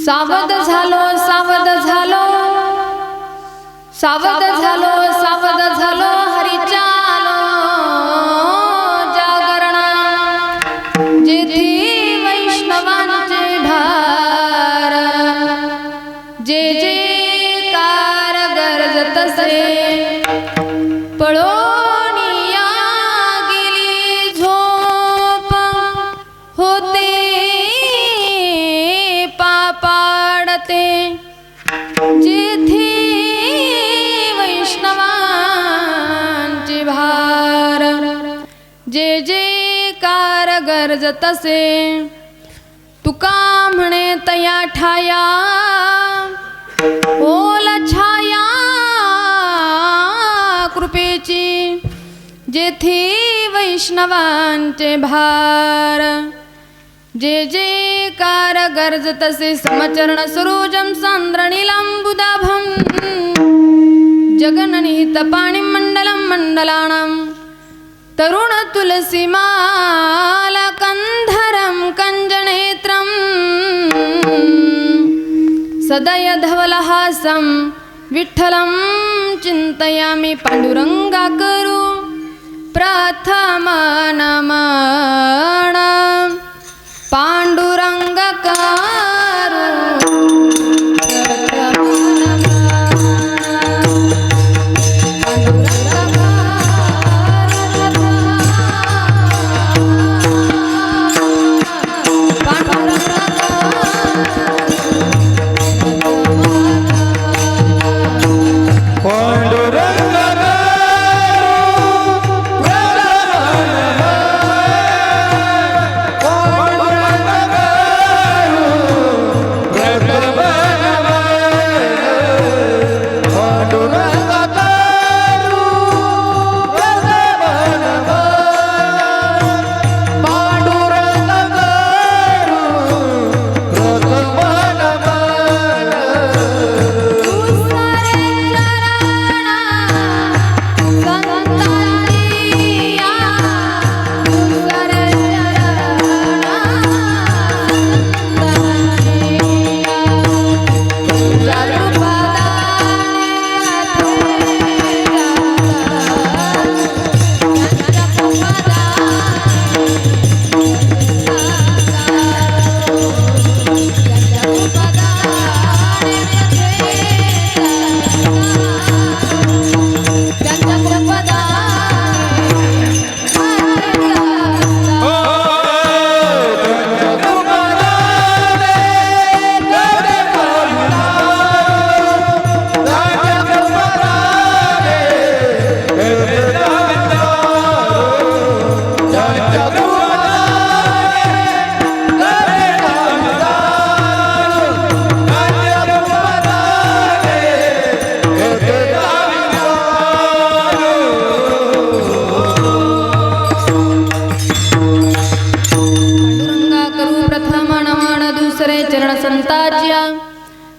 सावध झालो सावध झालो सावध झालो सावध झालो हरीच्या जागरणा जेथे वैष्णवांचे भार जे जे कार गरजत से पळून या गेली झोप होते पापाडते जेथे वैष्णवांचे भार जे जे कार गरजत से तुका म्हणे तया ठाया ओल छाया कृपेची जेथे वैष्णवांचे भार जे जे कार गरजत से समचरण सरोजम सांद्रनीलांबुदाभं जगननिहित पाणिं मंडलं मंडलानां तरुण तुलसी माला कंधरं कंजनेत्रं सदय धवलहासं विठ्ठलं चिंतयामि पांडुरंगा करू प्रथमा नमन पांडुरंग करू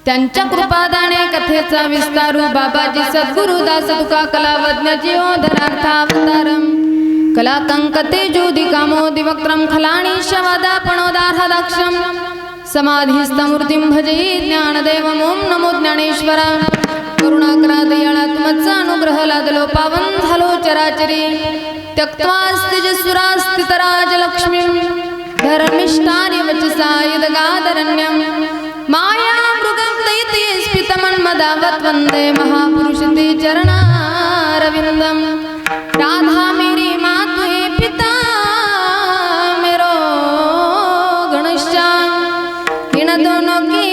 त्यांच्या कृपादाने कथेचा विस्तारू बाबाजी सद्गुरुदास तुका कलावज्ञ जीवोधरार्थावतारम कला कंकते ज्योति कामोदि वक्त्रम खलाणी शवदापणोदार्हदाक्षम समाधिस्तमूर्तिं भजे ज्ञानदेवं ओं नमो ज्ञानेश्वरा करुणाकरा दयाळा तुमचा अनुग्रह लादलो पावन झालो चराचरी त्यक्त्वा स्थिजसुरास्थितराजलक्ष्मीं धर्मिष्ठानि वचसा यदगादरण्यं माया स्फितमन्मदावत् वन्दे महापुरुष ते चरणारविन्दं राधा मेरी माँ तू है पिता मेरो घनश्याम इन दोनों के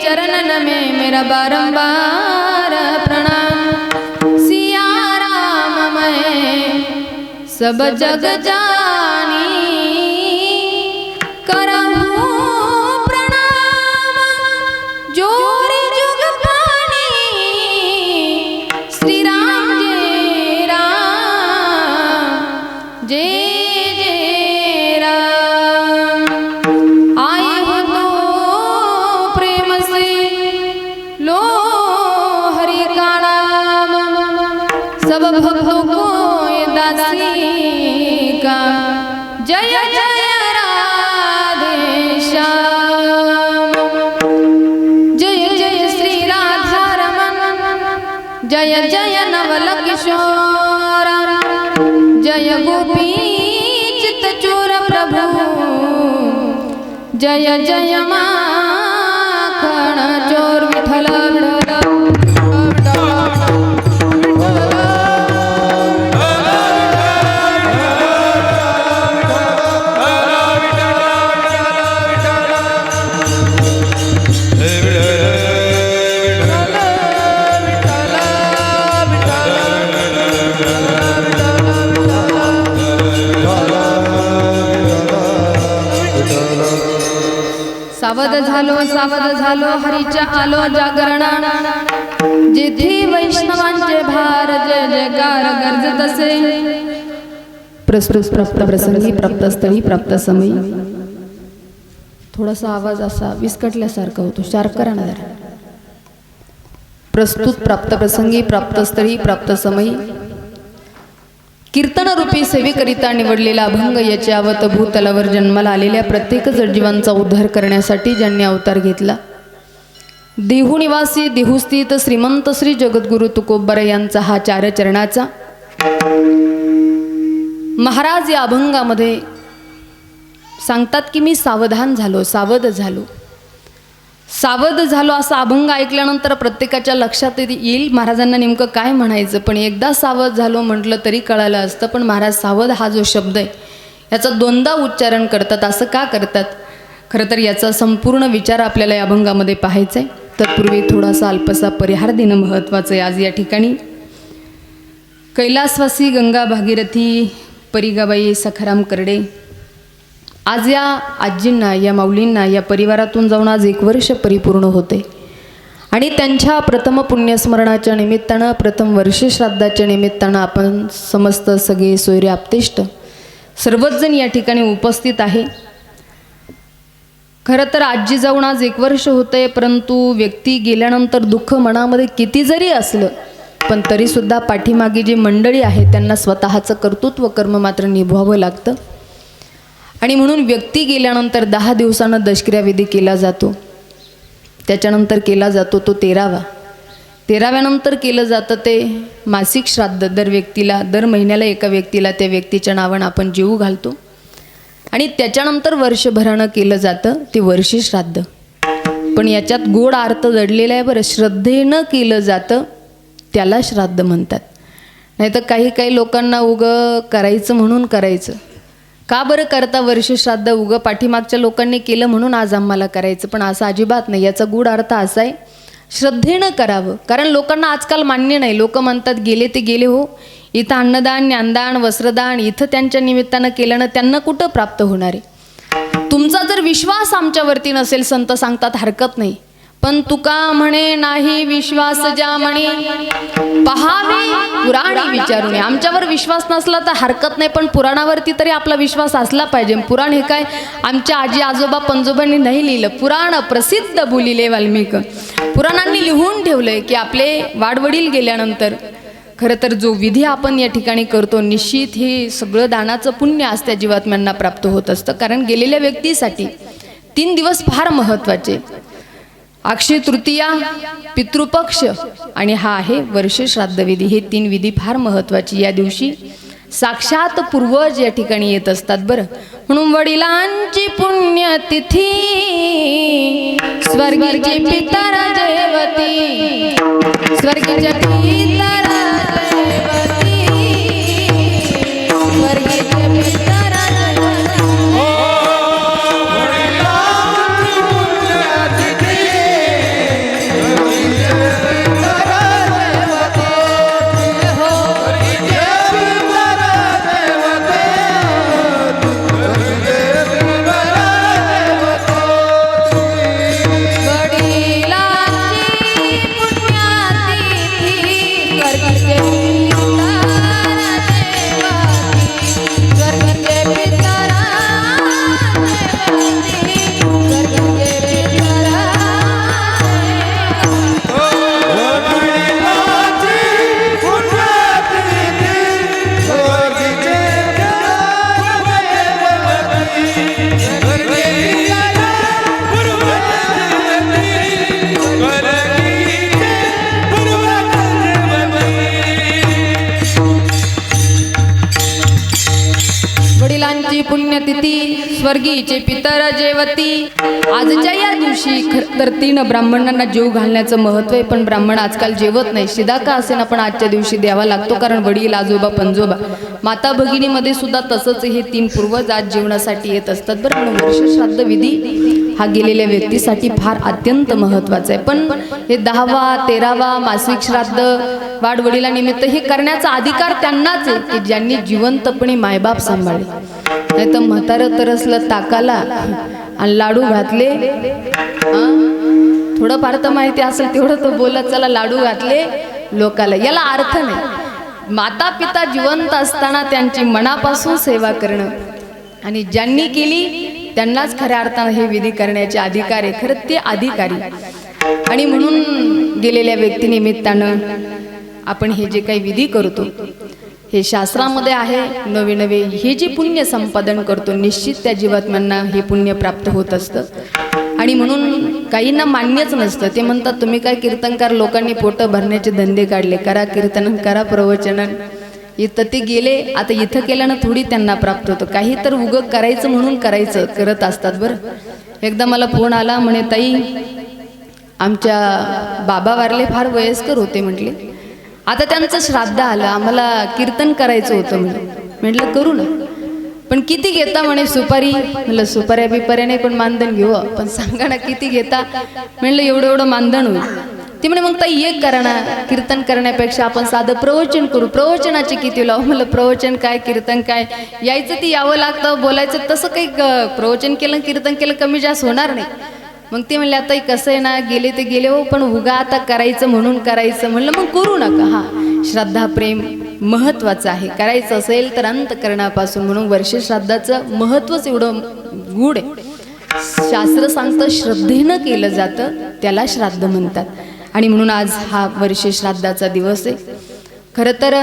चरणन में मेरा बारंबार प्रणाम सिया राम मैं सब जग जानी सब भक्तों को ये दासी का जय जय राधे श्याम। जय जय माखण चोर विठ्ठल सावध झालो हरीच्या आलो जागरणा जेथे वैष्णवांचे भार जय जयकार गरजत असे प्रस्तुत प्राप्त प्रसंगी प्राप्त स्थळी प्राप्त समयी थोडासा आवाज असा विस्कटल्यासारखा होतो शार्प करा ना जरा प्रस्तुत प्राप्त प्रसंगी प्राप्त स्थळी प्राप्त समयी कीर्तन रूपी सेवेकरिता निवडलेला अभंग याच्यावत भूतलावर जन्माला आलेल्या प्रत्येक जडजीवांचा उद्धार करण्यासाठी ज्यांनी अवतार घेतला देहू निवासी देहूस्थित श्रीमंत श्री जगद्गुरु तुकोबर यांचा हा चारचरणाचा महाराज या अभंगामध्ये सांगतात की मी सावधान झालो सावध झालो असा अभंग ऐकल्यानंतर प्रत्येकाच्या लक्षात येईल महाराजांना नेमकं काय म्हणायचं पण एकदा सावध झालो म्हटलं तरी कळालं असतं पण महाराज सावध हा जो शब्द आहे याचा दोनदा उच्चारण करतात असं का करतात खरं तर याचा संपूर्ण विचार आपल्याला या अभंगामध्ये पाहायचा आहे तत्पूर्वी थोडासा अल्पसा परिहार देणं महत्त्वाचं आहे आज या ठिकाणी कैलासवासी गंगा भागीरथी परिगाबाई सखाराम करडे आज या आजींना या माऊलींना या परिवारातून जाऊन आज 1 वर्ष परिपूर्ण होते आणि त्यांच्या प्रथम पुण्यस्मरणाच्या निमित्तानं प्रथम वर्षश्राद्धाच्या निमित्तानं आपण समस्त सगळे सोयरे आप्तेष्ट सर्वच जण या ठिकाणी उपस्थित आहे खरं तर आजी जाऊन आज 1 वर्ष होते परंतु व्यक्ती गेल्यानंतर दुःख मनामध्ये किती जरी असलं पण तरीसुद्धा पाठीमागे जी मंडळी आहे त्यांना स्वतःचं कर्तृत्व कर्म मात्र निभवावं लागतं आणि म्हणून व्यक्ती गेल्यानंतर 10 दिवसानं दशक्रियाविधी केला जातो त्याच्यानंतर केला जातो तो 13व्यानंतर केलं जातं ते मासिक श्राद्ध दर व्यक्तीला दर महिन्याला एका व्यक्तीला त्या व्यक्तीच्या नावानं आपण जीव घालतो आणि त्याच्यानंतर वर्षभरानं केलं जातं ते वर्षी श्राद्ध पण याच्यात गोड अर्थ दडलेला आहे बरं श्रद्धेनं केलं जातं त्याला श्राद्ध म्हणतात नाहीतर काही लोकांना उगं करायचं म्हणून करायचं का बरं करता वर्षश्राद्ध उगं पाठीमागच्या लोकांनी केलं म्हणून आज आम्हाला करायचं पण असं अजिबात नाही याचा गूढ अर्थ असा आहे श्रद्धेनं करावं कारण लोकांना आजकाल मान्य नाही लोक म्हणतात गेले ते गेले हो इथं अन्नदान ज्ञानदान वस्त्रदान इथं त्यांच्या निमित्तानं केल्यानं त्यांना कुठं प्राप्त होणार आहे तुमचा जर विश्वास आमच्यावरती नसेल संत सांगतात हरकत नाही पण तुका म्हणे नाही विश्वास ज्या म्हणे पहावे पुराणी विचारूने आमच्यावर विश्वास नसला तर हरकत नाही पण पुराणावरती तरी आपला विश्वास असला पाहिजे पुराण हे काय आमच्या आजी आजोबा पंजोबांनी नाही लिहिलं पुराण प्रसिद्ध बोलिले वाल्मिक पुराणांनी लिहून ठेवलंय की आपले वाडवडील गेल्यानंतर खरं तर जो विधी आपण या ठिकाणी करतो निश्चित हे सगळं दानाचं पुण्य आज त्या जीवात्म्यांना प्राप्त होत असतं कारण गेलेल्या व्यक्तीसाठी 3 दिवस फार महत्त्वाचे अक्षय तृतीया पितृपक्ष आणि हा आहे वर्ष श्राद्धविधी हे 3 विधी फार महत्त्वाची या दिवशी साक्षात पूर्वज या ठिकाणी येत असतात बरं म्हणून वडिलांची पुण्यतिथी स्वर्गीचे पितर जयवती स्वर्गीच्या पितर जयवती स्वर्गीचे पितर पुण्यतिथी स्वर्गीचे पितर जेवती. आजच्या या दिवशी खरं तर 3 ब्राह्मणांना जेव घालण्याचं महत्त्व आहे, पण ब्राह्मण आजकाल जेवत नाही. शिदा का असेना पण आजच्या दिवशी द्यावा लागतो, कारण वडील आजोबा पंजोबा माता भगिनीमध्ये सुद्धा तसंच हे 3 पूर्वज आज जेवणासाठी येत असतात. बरं, म्हणून वर्ष श्राद्ध विधी हा गेलेल्या व्यक्तीसाठी फार अत्यंत महत्त्वाचा आहे. पण हे 10वा 13वा मासिक श्राद्ध वाडवडिलानिमित्त हे करण्याचा अधिकार त्यांनाच आहे की ज्यांनी जिवंतपणे मायबाप सांभाळले. नाही तर म्हातारं तरसलं ताकाला आणि लाडू घातले. थोडं फार तर माहिती असेल तेवढं तर बोलत चला लाडू घातले लोकाला, याला अर्थ नाही. माता पिता जिवंत असताना त्यांची मनापासून सेवा करणं आणि ज्यांनी केली त्यांनाच खऱ्या अर्थानं हे विधी करण्याचे अधिकार आहे. खरं ते अधिकारी आणि म्हणून गेलेल्या व्यक्तीनिमित्तानं आपण हे जे काही विधी करतो हे शास्त्रामध्ये आहे. नवे नवे हे जे पुण्य संपादन करतो निश्चित त्या जीवात्म्यांना हे पुण्य प्राप्त होत असतं. आणि म्हणून काहींना मान्यच नसतं. ते म्हणतात तुम्ही काय कीर्तनकार लोकांनी पोटं भरण्याचे धंदे काढले, करा कीर्तन करा प्रवचन. इथं ते गेले, आता इथं केल्यानं थोडी त्यांना प्राप्त होतं. काही तर उगं करायचं म्हणून करायचं करत असतात. बरं, एकदा मला फोन आला, म्हणे ताई आमच्या बाबा वारले, फार वयस्कर होते म्हटले, आता त्यांचं श्राद्ध आलं, आम्हाला कीर्तन करायचं होतं म्हटलं करू ना, पण किती घेता म्हणे सुपारी. म्हटलं सुपाऱ्या बिपाऱ्या नाही पण मानधन घेऊ, पण सांगा ना किती घेता. म्हटलं एवढं एवढं मानधन होईल. ते म्हणे मग ताई एक करा ना, कीर्तन करण्यापेक्षा आपण साधं प्रवचन करू, प्रवचनाचे किती लावू. म्हणलं प्रवचन काय कीर्तन काय, यायचं ती यावं लागतं, बोलायचं तसं काही प्रवचन केलं कीर्तन केलं कमी जास्त होणार नाही. मग ते म्हणले आता कसं आहे ना, गेले ते गेले हो, पण उगा आता करायचं म्हणून करायचं. म्हणलं मग करू नका. हां, श्रद्धा प्रेम महत्त्वाचं आहे, करायचं असेल तर अंतःकरणापासून. म्हणून वर्ष श्राद्धाचं महत्त्वच एवढं गूढ आहे. शास्त्र सांगतं श्रद्धेनं केलं जातं त्याला श्राद्ध म्हणतात. आणि म्हणून आज हा वर्ष श्राद्धाचा दिवस आहे. खरं तर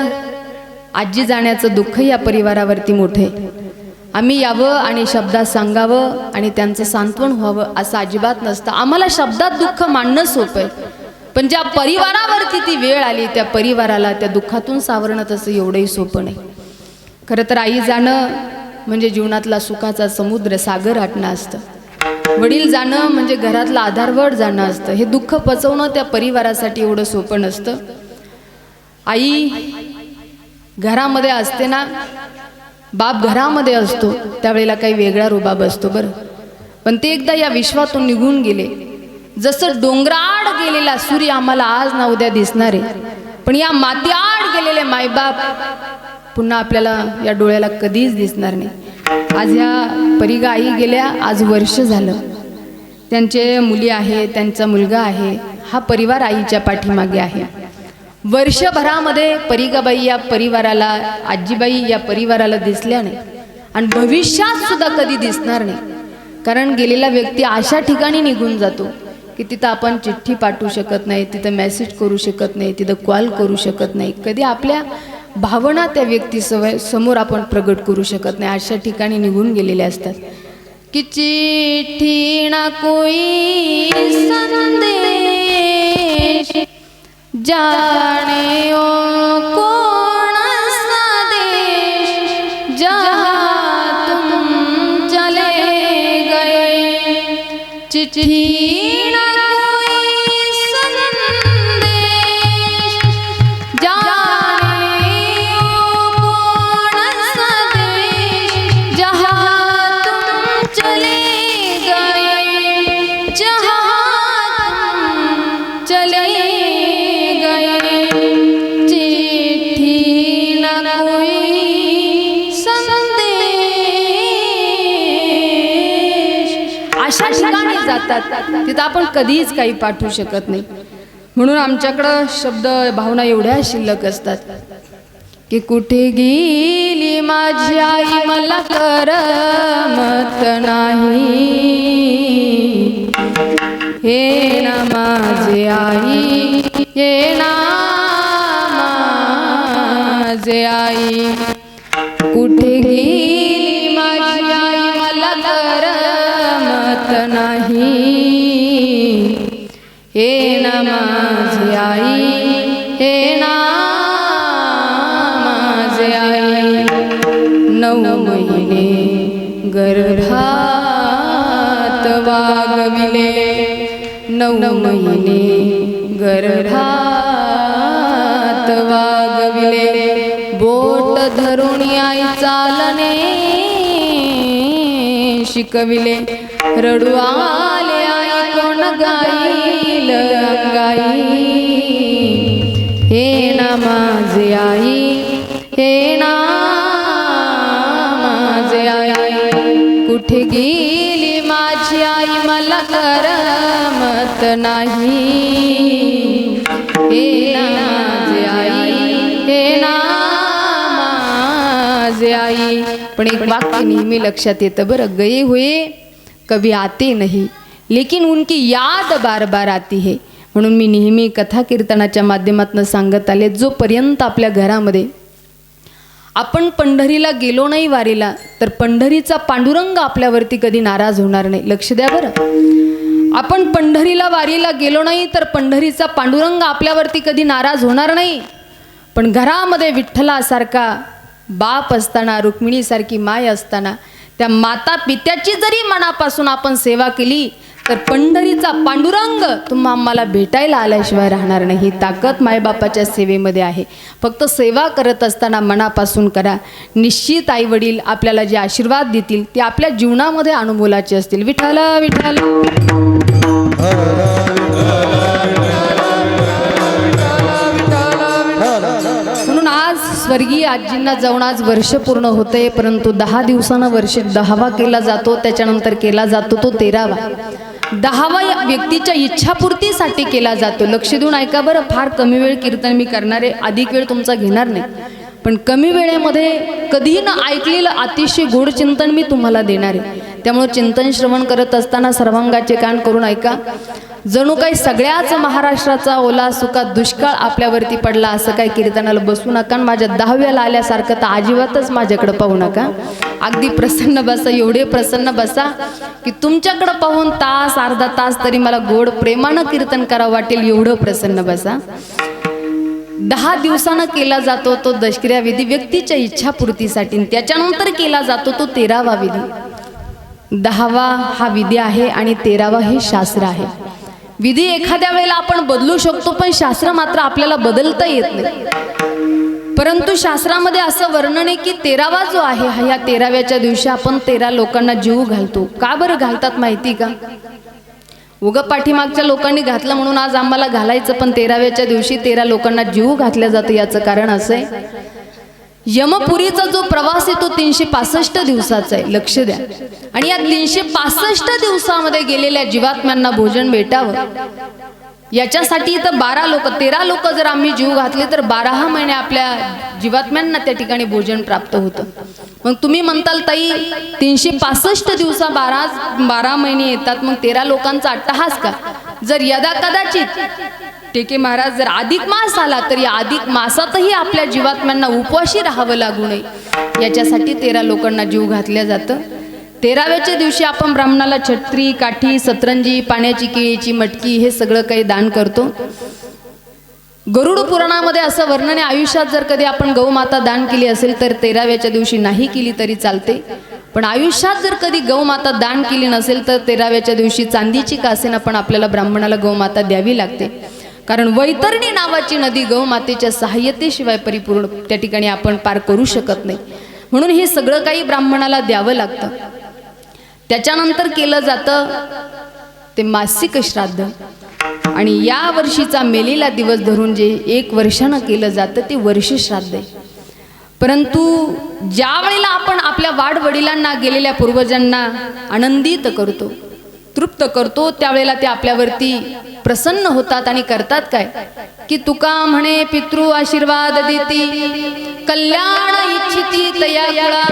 आजी जाण्याचं दुःख या परिवारावरती मोठं आहे. आम्ही यावं आणि शब्दात सांगावं आणि त्यांचं सांत्वन व्हावं असं अजिबात नसतं. आम्हाला शब्दात दुःख मांडणं सोपं आहे, पण ज्या परिवारावरती ती वेळ आली त्या परिवाराला त्या दुःखातून सावरणं तसं एवढंही सोपं नाही. खरं तर आई जाणं म्हणजे जीवनातला सुखाचा समुद्र सागर आटणं असतं. वडील जाणं म्हणजे घरातला आधारवड जाणं असतं. हे दुःख पचवणं त्या परिवारासाठी एवढं सोपं नसतं. आई घरामध्ये असते ना, बाप घरामध्ये असतो त्यावेळेला काही वेगळा रुबाब असतो. बरं, पण ते एकदा या विश्वातून निघून गेले. जसं डोंगराआड गेलेला सूर्य आम्हाला आज ना उद्या दिसणार आहे, पण या मातीआड गेलेले मायबाप पुन्हा आपल्याला या डोळ्याला कधीच दिसणार नाही. आज ह्या परिगा आई गेल्या, आज वर्ष झालं. त्यांचे मुली आहे, त्यांचा मुलगा आहे, हा परिवार आईच्या पाठीमागे आहे. वर्षभरामध्ये परिगाबाई या परिवाराला, आजीबाई या परिवाराला दिसल्या नाही आणि भविष्यात सुद्धा कधी दिसणार नाही. कारण गेलेला व्यक्ती अशा ठिकाणी निघून जातो की तिथं आपण चिठ्ठी पाठवू शकत नाही, तिथं मेसेज करू शकत नाही, तिथं कॉल करू शकत नाही, कधी आपल्या भावना त्या व्यक्ती समोर आपण प्रगट करू शकत नाही. अशा ठिकाणी निघून गेलेले असतात. कि चिठ्ठी ना कोई संदेश जाने ओ कौन सा देश जहाँ तुम चले गए. चिट्ठी ना कोई संदेश जाने ओ कौन सा देश जहाँ तुम चले गए, जहाँ तुम चले तिथं आपण कधीच काही पाठवू शकत नाही. म्हणून आमच्याकडं शब्द भावना एवढ्या शिल्लक असतात की कुठे गेली माझी आई मला करमत नाही. हे ना माझे आई, हे ना माझे आई, कुठे गेली माझी आई मला करमत नाही. हे ना माझी आई, हे ना माझी आई. 9 महिने गर्भात वागविले 9 महिने गर्भात वागविले बोट धरून आई चालणे शिकविले रडू आले आई कोण गाईल अंगाई हे ना माझे आई हे ना माझे आई कुठे गेली माझी आई मला करमत नाही हे ना माझे आई हे ना माझे आई. पण एक वाक्य नेहमी लक्षात येतं बरं, गए हुए कभी आते नहीं लेकिन उनकी याद बार बार आती है. म्हणून मी नेहमी कथा कीर्तनाच्या माध्यमातून सांगत आले, जोपर्यंत आपल्या घरामध्ये आपण पंढरीला गेलो नाही वारीला तर पंढरीचा पांडुरंग आपल्यावरती कधी नाराज होणार नाही. लक्ष द्या बरं, आपण पंढरीला वारीला गेलो नाही तर पंढरीचा पांडुरंग आपल्यावरती कधी नाराज होणार नाही. पण घरामध्ये विठ्ठलासारखा बाप असताना, रुक्मिणीसारखी माय असताना, त्या माता पित्याची जरी मनापासून आपण सेवा केली तर पंढरीचा पांडुरंग तुम्हा आम्हाला भेटायला आल्याशिवाय राहणार नाही. ही ताकद मायबापाच्या सेवेमध्ये आहे. फक्त सेवा करत असताना मनापासून करा. निश्चित आई वडील आपल्याला जे आशीर्वाद देतील ते आपल्या जीवनामध्ये अनुभवाचे असतील. विठ्ठल विठ्ठल म्हणून आज स्वर्गीय आजींना जाऊन आज वर्ष पूर्ण होते, परंतु 10 दिवसानं वर्ष 10वा केला जातो, त्याच्यानंतर केला जातो तो 13वा. 10वा या व्यक्तीच्या इच्छापूर्तीसाठी केला जातो. लक्ष देऊन ऐका बरं, फार कमी वेळ कीर्तन मी करणार आहे, अधिक वेळ तुमचा घेणार नाही, पण कमी वेळेमध्ये कधीही न ऐकलेलं अतिशय गोड चिंतन मी तुम्हाला देणार आहे. त्यामुळे चिंतन श्रवण करत असताना सर्वांगाचे कान करून ऐका. जणू काही सगळ्याच महाराष्ट्राचा ओला सुका दुष्काळ आपल्यावरती पडला असं काही कीर्तनाला बसू नका. माझ्या 10व्याला आल्यासारखं तर अजिबातच माझ्याकडे पाहू नका. अगदी प्रसन्न बसा, एवढे प्रसन्न बसा की तुमच्याकडे पाहून तास अर्धा तास तरी मला गोड प्रेमानं कीर्तन करावं वाटेल, एवढं प्रसन्न बसा. 10 दिवसानं केला जातो तो दशक्रिया विधी व्यक्तीच्या इच्छापूर्तीसाठी. त्याच्यानंतर केला जातो तो 13वा विधी. 10वा हा विधी आहे आणि 13वा हे शास्त्र आहे. विधी एखाद्या वेळेला आपण बदलू शकतो, पण शास्त्र मात्र आपल्याला बदलता येत नाही. परंतु शास्त्रामध्ये असं वर्णन आहे की 13वा जो आहे हा, या 13व्याच्या दिवशी आपण 13 लोकांना जीव घालतो. का बरं घालतात माहिती का? उगा पाठीमागच्या लोकांनी घातलं म्हणून आज आम्हाला घालायचं, पण 13व्याच्या दिवशी 13 लोकांना जीव घातल्या जातं. याचं कारण असं आहे, यमपुरीचा जो प्रवास आहे तो 365 दिवसाचा आहे. लक्ष द्या. आणि या 365 दिवसामध्ये गेलेल्या जीवात्म्यांना भोजन भेटावं याच्यासाठी तर 13 लोक जर आम्ही जीव घातले तर 12 महिने आपल्या जीवात्म्यांना त्या ठिकाणी भोजन प्राप्त होतं. मग तुम्ही म्हणताल ताई 365 दिवसा 12 महिने येतात, मग 13 लोकांचा अट्टहास का? जर यदा कदाचित टेके महाराज जर अधिक मास आला तर या अधिक मासातही आपल्या जीवात्म्यांना उपवाशी राहावं लागू नये याच्यासाठी 13 लोकांना जीव घातल्या जातं. 13व्याच्या दिवशी आपण ब्राह्मणाला छत्री, काठी, सतरंजी, पाण्याची केळीची मटकी हे सगळं काही दान करतो. गरुड पुराणामध्ये असं वर्णन आहे, आयुष्यात जर कधी आपण गौमाता दान केली असेल तर 13व्याच्या दिवशी नाही केली तरी चालते, पण आयुष्यात जर कधी गौमाता दान केली नसेल तर 13व्याच्या दिवशी चांदीची का असेना पण आपल्याला ब्राह्मणाला गौमाता द्यावी लागते. कारण वैतरणी नावाची नदी गौमातेच्या सहाय्यतेशिवाय परिपूर्ण त्या ठिकाणी आपण पार करू शकत नाही. म्हणून हे सगळं काही ब्राह्मणाला द्यावं लागतं. त्याच्यानंतर केलं जातं ते मासिक श्राद्ध. आणि या वर्षीचा मेलेला दिवस धरून जे 1 वर्षानं केलं जातं ते वर्ष श्राद्ध आहे. परंतु ज्या वेळेला आपण आपल्या वाडवडिलांना, गेलेल्या पूर्वजांना आनंदित करतो, तृप्त करतो, त्यावेळेला ते आपल्यावरती प्रसन्न होतात आणि करतात काय की तुका म्हणे पितृ आशीर्वाद देती कल्याण इच्छिती तया फळा.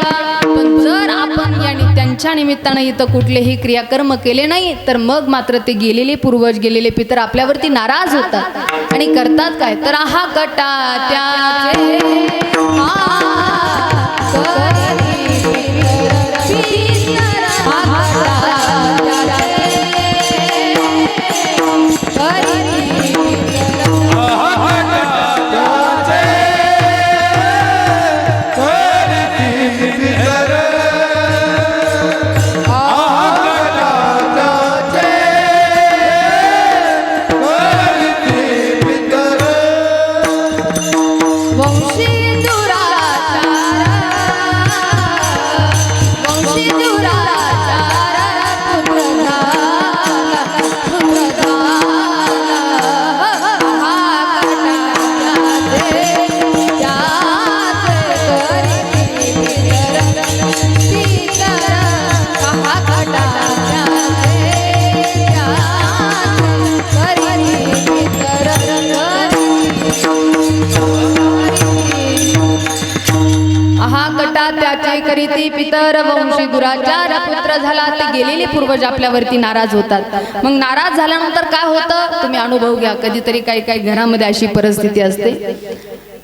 पण जर आपण याने त्यांच्या निमित्तानं इथं कुठलेही क्रियाकर्म केले नाही तर मग मात्र ते गेलेले पूर्वज, गेलेले पितर आपल्यावरती नाराज होतात आणि करतात काय तर आहा कटा त्याचे करीती पितर वंशी दुराचार पुत्र झाला ते गेलेले पूर्वज आपल्यावरती नाराज होतात. मग नाराज झाल्यानंतर काय होतं तुम्ही अनुभव घ्या. कधीतरी काही काही घरामध्ये अशी परिस्थिती असते,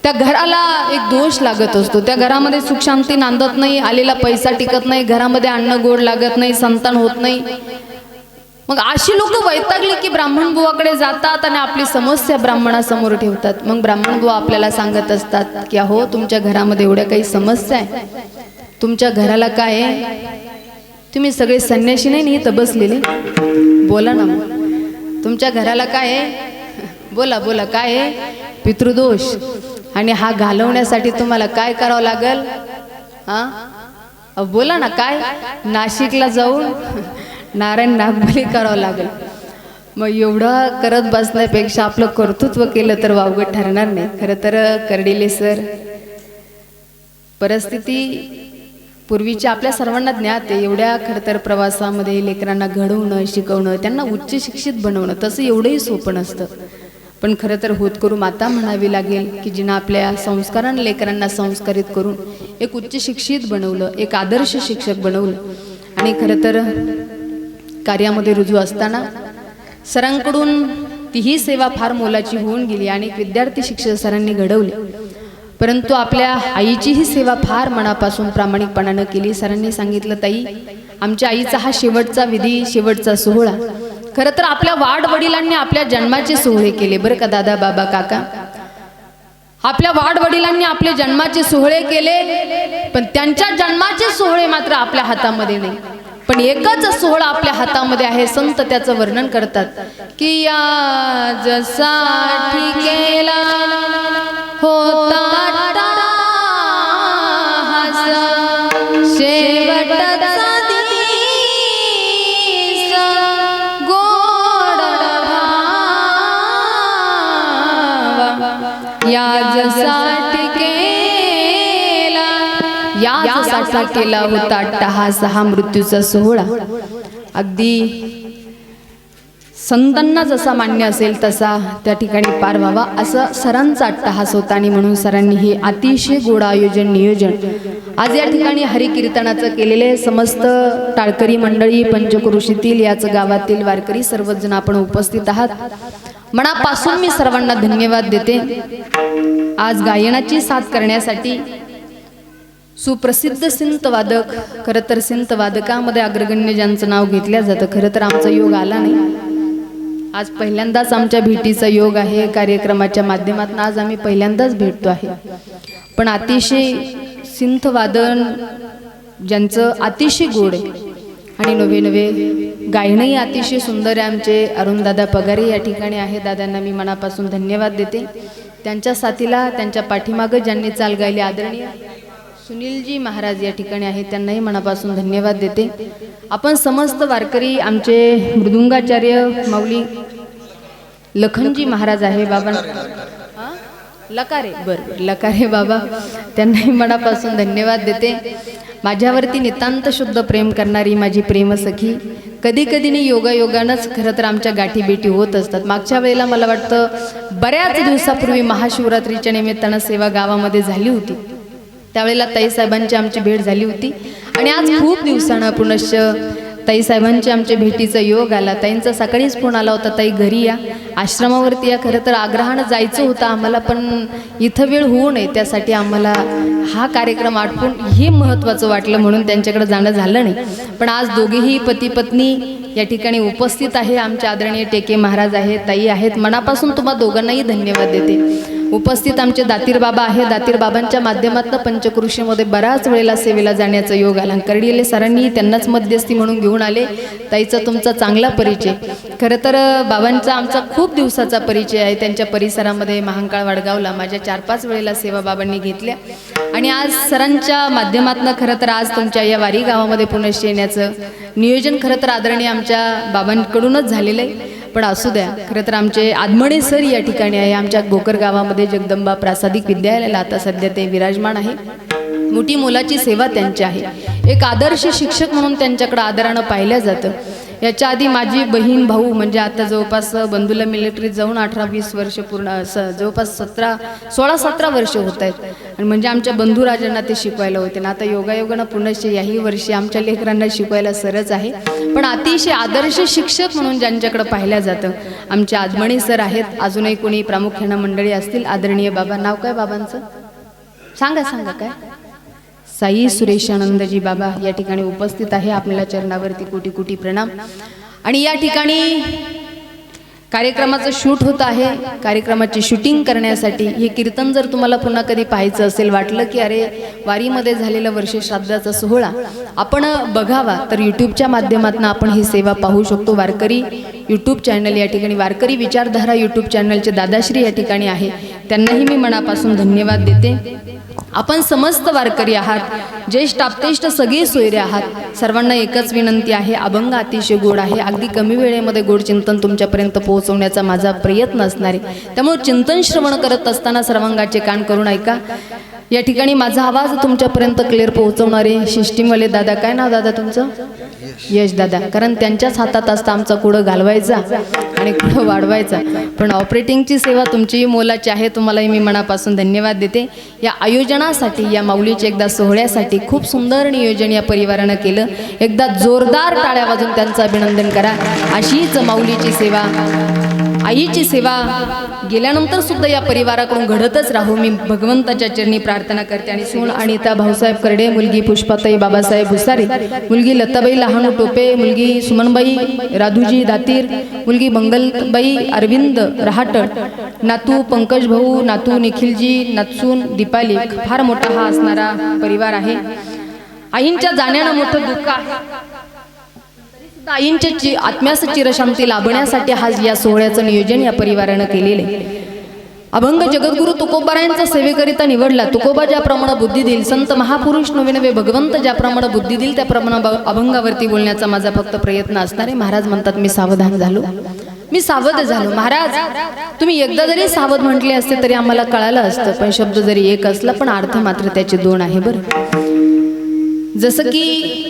त्या घराला एक दोष लागत असतो, त्या घरामध्ये सुख शांती नांदत नाही, आलेला पैसा टिकत नाही, घरामध्ये अन्न गोड लागत नाही, संतान होत नाही. मग अशी लोक वैतागली की ब्राह्मण बुवाकडे जातात आणि आपली समस्या ब्राह्मणासमोर ठेवतात. मग ब्राह्मण बुवा आपल्याला सांगत असतात की अहो तुमच्या घरामध्ये एवढ्या काही समस्या आहे, तुमच्या घराला काय आहे, तुम्ही सगळे संन्यासी नाही इथं बसलेले, बोला ना मग तुमच्या घराला काय आहे, बोला बोला काय आहे, पितृदोष, आणि हा घालवण्यासाठी तुम्हाला काय करावं लागल, हा बोला ना काय, नाशिकला जाऊन नारायण नागबली करावं लागेल. मग एवढं करत बसण्यापेक्षा आपलं कर्तृत्व केलं तर वावगं ठरणार नाही. खरं तर कर्डिले सर परिस्थिती पूर्वीच्या आपल्या सर्वांना ज्ञात आहे. एवढ्या खरं तर प्रवासामध्ये लेकरांना घडवणं, शिकवणं, त्यांना उच्च शिक्षित बनवणं तसं एवढंही सोपं नसतं. पण खरं तर होतकरू माता म्हणावी लागेल की जिनं आपल्या संस्कारानं लेकरांना संस्कारित करून एक उच्च शिक्षित बनवलं, एक आदर्श शिक्षक बनवलं. आणि खरं तर कार्यामध्ये रुजू असताना सरांकडून तीही सेवा फार मोलाची होऊन गेली. आणि विद्यार्थी शिक्षक सरांनी घडवले, परंतु आपल्या आईची ही सेवा फार मनापासून प्रामाणिकपणानं केली. सरांनी सांगितलं ताई आमच्या आईचा हा शेवटचा विधी, शेवटचा सोहळा. खरं तर आपल्या वाडवडिलांनी आपल्या जन्माचे सोहळे केले बरं का दादा बाबा काका, आपल्या वाडवडिलांनी आपले जन्माचे सोहळे केले, पण त्यांच्या जन्माचे सोहळे मात्र आपल्या हातामध्ये नाही. पण एकच सोहळा आपल्या हातामध्ये आहे. संत त्याचं वर्णन करतात की या जसा केला होता शेवटचा दिस गोड भावा, या जसा यासाठी केला होता अट्टहास हा मृत्यूचा सोहळा. अगदी संतांना जसा मान्य असेल तसा त्या ठिकाणी पार व्हावा असं सरांचा अट्टहास होता. आणि म्हणून सरांनी हे अतिशय गोड आयोजन नियोजन आज या ठिकाणी हरिकीर्तनाचं केलेले समस्त टाळकरी मंडळी, पंचक्रोशीतील याच गावातील वारकरी सर्वजण आपण उपस्थित आहात. मनापासून मी सर्वांना धन्यवाद देते. आज गायनाची साथ करण्यासाठी सुप्रसिद्ध सिंत वादक, खरं तर सिंत वादकामध्ये अग्रगण्य ज्यांचं नाव घेतलं जातं, खरं तर आमचा योग आला नाही. आज पहिल्यांदाच आमच्या भेटीचा योग आहे. कार्यक्रमाच्या माध्यमातून आज आम्ही पहिल्यांदाच भेटतो आहे. पण अतिशय सिंत वादन ज्यांचं अतिशय गोड आहे आणि नवे नवे गायनही अतिशय सुंदर आहे. आमचे अरुणदादा पगारे या ठिकाणी आहे. दादांना मी मनापासून धन्यवाद देते. त्यांच्या साथीला त्यांच्या पाठीमागं ज्यांनी चाल गायली आदरणीय सुनीलजी महाराज या ठिकाणी आहेत, त्यांनाही मनापासून धन्यवाद देते. आपण समस्त वारकरी आमचे मृदुंगाचार्य माऊली लखनजी महाराज आहे बाबा लकारे, बरं लकारे बाबा, त्यांनाही मनापासून धन्यवाद देते. माझ्यावरती नितांत शुद्ध प्रेम करणारी माझी प्रेमसखी, कधी कधी नाही योगायोगानंच खरं तर आमच्या गाठी भेटी होत असतात. मागच्या वेळेला मला वाटतं बऱ्याच दिवसापूर्वी महाशिवरात्रीच्या निमित्तानं सेवा गावामध्ये झाली होती. त्यावेळेला ताईसाहेबांची आमची भेट झाली होती. आणि आज खूप दिवसानं पुनश्च ताईसाहेबांची आमच्या भेटीचा योग आला. ताईंचा सकाळीच फोन आला होता, ताई घरी या, आश्रमावरती या. खरं तर आग्रहानं जायचं होतं आम्हाला, पण इथं वेळ होऊ नये त्यासाठी आम्हाला हा कार्यक्रम आटपून हे महत्त्वाचं वाटलं म्हणून त्यांच्याकडे जाणं झालं नाही. पण आज दोघेही पती पत्नी या ठिकाणी उपस्थित आहे. आमचे आदरणीय टेके महाराज आहेत, ताई आहेत. मनापासून तुम्हा दोघांनाही धन्यवाद देते. उपस्थित आमचे दातीर बाबा आहे. दातीर बाबांच्या माध्यमातून पंचक्रोशीमध्ये बऱ्याच वेळेला सेवेला जाण्याचा योग आला. कर्डिले सरांनी त्यांनाच मध्यस्थी म्हणून घेऊन आले. ताईचा तुमचा चांगला परिचय. खरं तर बाबांचा आमचा खूप दिवसाचा परिचय आहे. त्यांच्या परिसरामध्ये महांकाळ वडगावला माझ्या 4-5 वेळेला सेवा बाबांनी घेतल्या. आणि आज सरांच्या माध्यमातून खरं तर आज तुमच्या या वारी गावामध्ये पुनश्च येण्याचं नियोजन खरं तर आदरणीय आमच्या बाबांकडूनच झालेलं आहे. पण असू द्या, खरं तर आमचे आदमणे सर या ठिकाणी आहे. आमच्या गोकर गावामध्ये जगदंबा प्रासादिक विद्यालयाला आता सध्या ते विराजमान आहे. मोठी मोलाची सेवा त्यांची आहे. एक आदर्श शिक्षक म्हणून त्यांच्याकडे आदरानं पाहिलं जातं. याच्या आधी माझी बहीण भाऊ म्हणजे आता जवळपास बंधूला मिलिटरीत जाऊन 18-20 वर्ष पूर्ण जवळपास 16-17 वर्ष होत आहेत. आणि म्हणजे आमच्या बंधुराजांना ते शिकवायला होते ना. आता योगायोगानं पुनश्च याही वर्षी आमच्या लेकरांना शिकवायला सरच आहे. पण अतिशय आदर्श शिक्षक म्हणून ज्यांच्याकडे पाहिलं जातं आमचे आदमणी सर आहेत. अजूनही कोणी प्रामुख्यानं मंडळी असतील. आदरणीय बाबा, नाव काय बाबांचं सांगा काय? साई सुरेशानंदजी बाबा या ठिकाणी उपस्थित आहे. आपल्याला चरणावरती कोटी कोटी प्रणाम. आणि या ठिकाणी कार्यक्रमाचं शूट होत आहे. कार्यक्रमाची शूटिंग करण्यासाठी हे कीर्तन जर तुम्हाला पुन्हा कधी पाहायचं असेल, वाटलं की अरे वारीमध्ये झालेला वर्ष श्राद्धाचा सोहळा आपण बघावा, तर यूट्यूबच्या माध्यमातून आपण ही सेवा पाहू शकतो. वारकरी यूट्यूब चॅनल या ठिकाणी वारकरी विचारधारा यूट्यूब चॅनलचे दादाश्री या ठिकाणी आहे. त्यांनाही मी मनापासून धन्यवाद देते. आपण समस्त वारकरी आहात, ज्येष्ठ आपतेष्ट सगळे सोयरे आहात. सर्वांना एकच विनंती आहे, अभंग अतिशय गोड आहे. अगदी कमी वेळेमध्ये गोड चिंतन तुमच्यापर्यंत पोहोचवण्याचा माझा प्रयत्न असणार आहे. त्यामुळे चिंतन श्रवण करत असताना सर्वांगाचे कान करून ऐका. या ठिकाणी माझा आवाज तुमच्यापर्यंत क्लिअर पोहोचवणारे सिस्टीमवाले दादा, काय नाव दादा तुमचं? यश दादा. कारण त्यांच्याच हातात असता आमचा कुडं घालवायचा आणि कुडं वाढवायचा. पण ऑपरेटिंगची सेवा तुमची मोलाची आहे. तुम्हालाही मी मनापासून धन्यवाद देते. या आयोजनासाठी, या माऊलीच्या एकदा सोहळ्यासाठी खूप सुंदर नियोजन या परिवारानं केलं. एकदा जोरदार टाळ्या वाजून त्यांचं अभिनंदन करा. अशीच माऊलीची सेवा, आईची सेवा गेल्यानंतर सुद्धा या परिवाराकडून घडतच राहू मी भगवंताच्या चरणी प्रार्थना करते. आणि सोन अनिता भाऊसाहेब करडे, मुलगी पुष्पाताई बाबासाहेब भुसारे, मुलगी लताबाई लहानू टोपे, मुलगी सुमनबाई राधूजी दातीर, मुलगी मंगलबाई अरविंद रहाटड, नातू पंकज भाऊ, नातू निखिलजी, नाचून दीपाली. फार मोठा हा असणारा परिवार आहे. आईंच्या जाण्यानं मोठं दुःख आहे. आईंच्या आत्म्यास चिरशांती लाभण्यासाठी हा या सोहळ्याचं नियोजन या परिवारानं केलेले. अभंग जगद्गुरु तुकोबारायांचा सेवेकरिता निवडला. तुकोबा ज्याप्रमाणे बुद्धी देईल, संत महापुरुष नवे नवे भगवंत ज्याप्रमाणे बुद्धी देईल त्याप्रमाणे अभंगावरती बोलण्याचा माझा फक्त प्रयत्न असणार आहे. महाराज म्हणतात मी सावधान झालो, मी सावध झालो. महाराज तुम्ही एकदा जरी सावध म्हटले असते तरी आम्हाला कळालं असतं. पण शब्द जरी एक असला पण अर्थ मात्र त्याचे दोन आहे. बरं, जसं की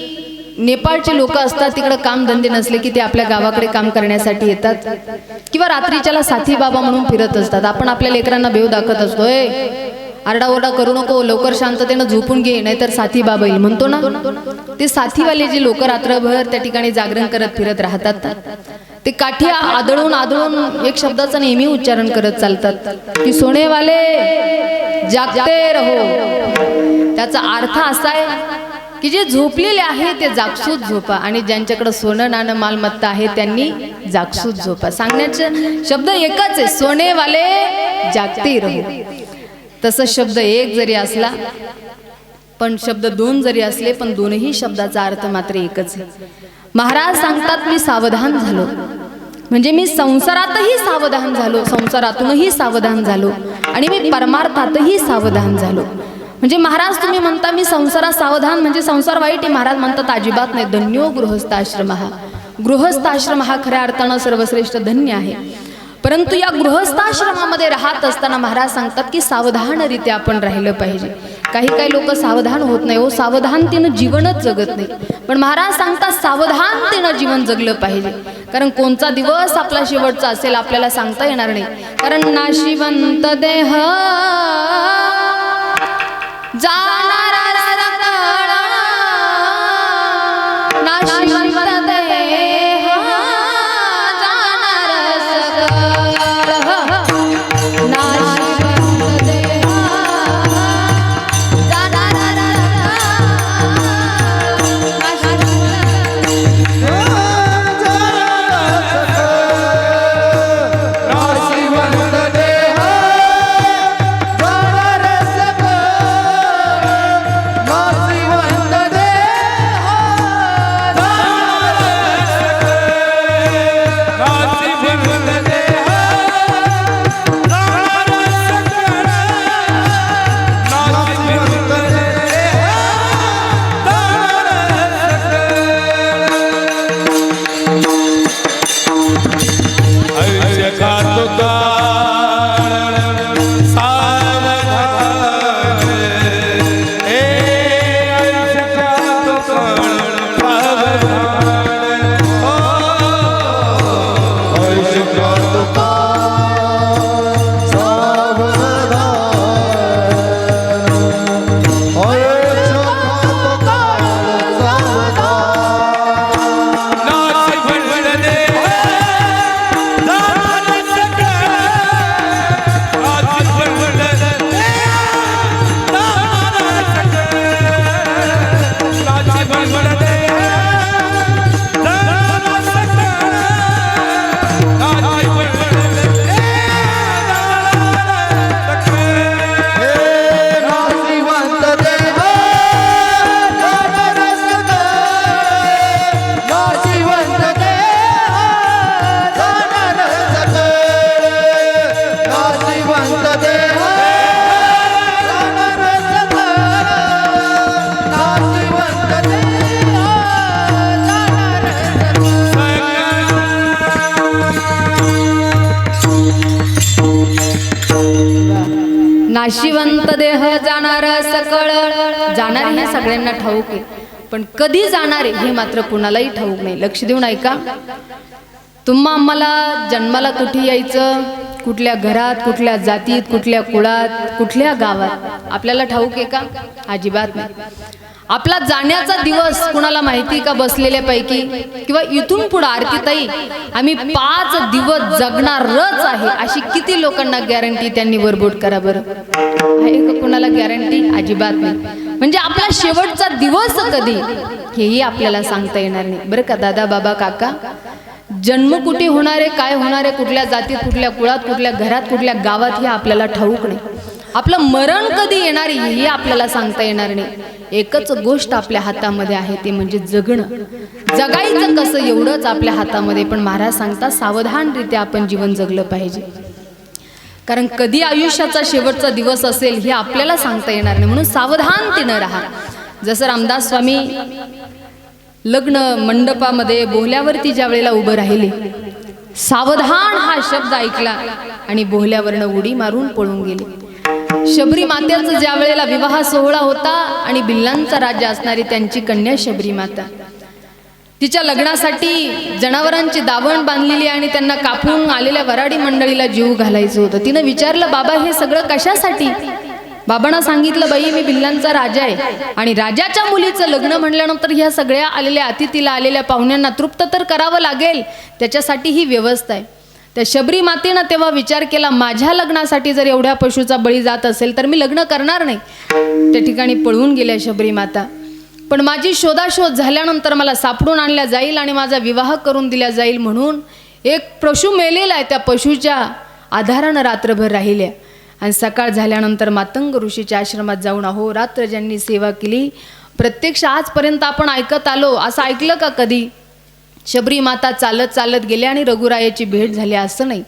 नेपाळचे लोक असतात, तिकडे कामधंदे नसले की ते आपल्या गावाकडे काम करण्यासाठी येतात किंवा रात्रीच्याला साथी बाबा म्हणून फिरत असतात. आपण आपल्या लेकरांना भेव दाखवत असतोय, आरडाओरडा करू नको, लवकर शांततेनं झोपून घे नाहीतर साथी बाबा येईल म्हणतो ना. ते साथीवाले जे लोक रात्रभर त्या ठिकाणी जागरण करत फिरत राहतात, ते काठी आदळून आदळून एक शब्दाचा नेहमी उच्चारण करत चालतात की सोनेवाले जागते रहो. त्याचा अर्थ असा आहे की जे झोपलेले आहे ते जागसूत झोपा आणि ज्यांच्याकडे सोनं नाणं मालमत्ता आहे त्यांनी जागसूत झोपा. सांगण्याचे शब्द एकच आहे, सोनेवाले जागते रहो. तसं शब्द एक जरी असला पण शब्द दोन जरी असले पण दोनही शब्दाचा अर्थ मात्र एकच आहे. महाराज सांगतात मी सावधान झालो म्हणजे मी संसारातही सावधान झालो, संसारातूनही सावधान झालो आणि मी परमार्थातही सावधान झालो. म्हणजे महाराज तुम्ही म्हणता मी संसारात सावधान म्हणजे संसार वाईट आहे. महाराज म्हणतात अजिबात नाही. धन्यो गृहस्थाश्रम हा, गृहस्थाश्रम हा खऱ्या अर्थानं सर्वश्रेष्ठ धन्य आहे. परंतु या गृहस्थाश्रमामध्ये राहत असताना महाराज सांगतात की सावधानरित्या आपण राहिलं पाहिजे. काही काही लोक सावधान होत नाही हो, सावधानतेनं जीवनच जगत नाही. पण महाराज सांगतात सावधानतेनं जीवन जगलं पाहिजे. कारण कोणता दिवस आपला शेवटचा असेल आपल्याला सांगता येणार नाही. कारण नाशिवंत देह जाणारा सकळ, नाशिवंत देह जाणारा सकळ, नाशिवंत देह जाणारा सकळ. नाशिवंत देह जाणार सकळ, जाणारे हे सगळ्यांना ठाऊक आहे, पण कधी जाणारे हे मात्र कुणालाही ठाऊक नाही. लक्ष देऊन ऐका. तुम्हा आम्हाला जन्माला कुठे यायचं, कुठल्या घरात, कुठल्या जातीत, कुठल्या कुळात, कुठल्या गावात आपल्याला ठाऊक आहे का? अजिबात नाही. आपला जाण्याचा दिवस कुणाला माहिती का? बसलेल्यापैकी किंवा इथून पुढे आरतीताई आम्ही 5 दिवस जगणारच आहे अशी किती लोकांना गॅरंटी? त्यांनी वरबोट करा बरं. आहे का कुणाला गॅरंटी? अजिबात नाही. म्हणजे आपला शेवटचा दिवस कधी हेही आपल्याला सांगता येणार नाही बरं का दादा, बाबा, काका. जन्म कुठे होणार आहे, काय होणार आहे, कुठल्या जातीत, कुठल्या कुळात, कुठल्या घरात, कुठल्या गावात हे आपल्याला ठाऊक नाही. आपलं मरण कधी येणार हे आपल्याला सांगता येणार नाही. एकच गोष्ट आपल्या हातामध्ये आहे, ते म्हणजे जगणं. जगायचं कसं एवढंच आपल्या हातामध्ये. पण महाराज सांगता सावधानरित्या आपण जीवन जगलं पाहिजे, कारण कधी आयुष्याचा शेवटचा दिवस असेल हे आपल्याला सांगता येणार नाही. म्हणून सावधानतेनं राहा. जसं रामदास स्वामी लग्न मंडपामध्ये बोहल्यावरती ज्या वेळेला उभं राहिले, सावधान हा शब्द ऐकला आणि बोहल्यावरनं उडी मारून पळून गेले. शबरी मातेचा ज्या वेळेला विवाह सोहळा होता आणि बिल्लांचा राज्य असणारी त्यांची कन्या शबरी माता, तिच्या लग्नासाठी जनावरांची दावण बांधलेली आणि त्यांना कापून आलेल्या वराडी मंडळीला जीव घालायचं होतं. तिनं विचारलं, बाबा हे सगळं कशासाठी? बाबांना सांगितलं, बाई मी बिल्लांचा राजा आहे आणि राजाच्या मुलीचं लग्न म्हणल्यानंतर ह्या सगळ्या आलेल्या अतिथीला, आलेल्या पाहुण्यांना तृप्त तर करावं लागेल, त्याच्यासाठी ही व्यवस्था आहे. त्या शबरी मातेनं तेव्हा विचार केला, माझ्या लग्नासाठी जर एवढ्या पशुचा बळी जात असेल तर मी लग्न करणार नाही. त्या ठिकाणी पळून गेल्या शबरी माता. पण माझी शोधाशोध झाल्यानंतर मला सापडून आणल्या जाईल आणि माझा विवाह करून दिला जाईल म्हणून एक पशु मेलेला आहे, त्या पशुच्या आधारानं रात्रभर राहिल्या. आणि सकाळ झाल्यानंतर मातंग ऋषीच्या आश्रमात जाऊन अहोरात्र ज्यांनी सेवा केली, प्रत्यक्ष आजपर्यंत आपण ऐकत आलो, असं ऐकलं का कधी? शबरी माता चालत चालत गेल्या आणि रघुरायाची भेट झाली असं नाही.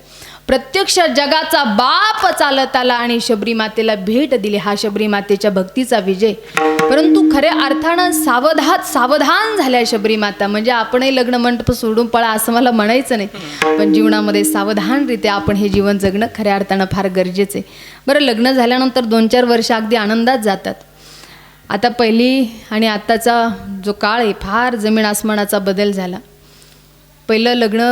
प्रत्यक्ष जगाचा बाप चालत आला आणि शबरी मातेला भेट दिली. हा शबरी मातेच्या भक्तीचा विजय. परंतु खऱ्या अर्थानं सावधान झाल्या शबरी माता. म्हणजे आपणही लग्न मंडप सोडून पळा असं मला म्हणायचं नाही, पण जीवनामध्ये सावधानरित्या आपण हे जीवन जगणं खऱ्या अर्थानं फार गरजेचं आहे. बरं, लग्न झाल्यानंतर 2-4 वर्ष अगदी आनंदात जातात. आता पहिली आणि आत्ताचा जो काळ आहे फार जमीन आसमानाचा बदल झाला. पहिलं लग्न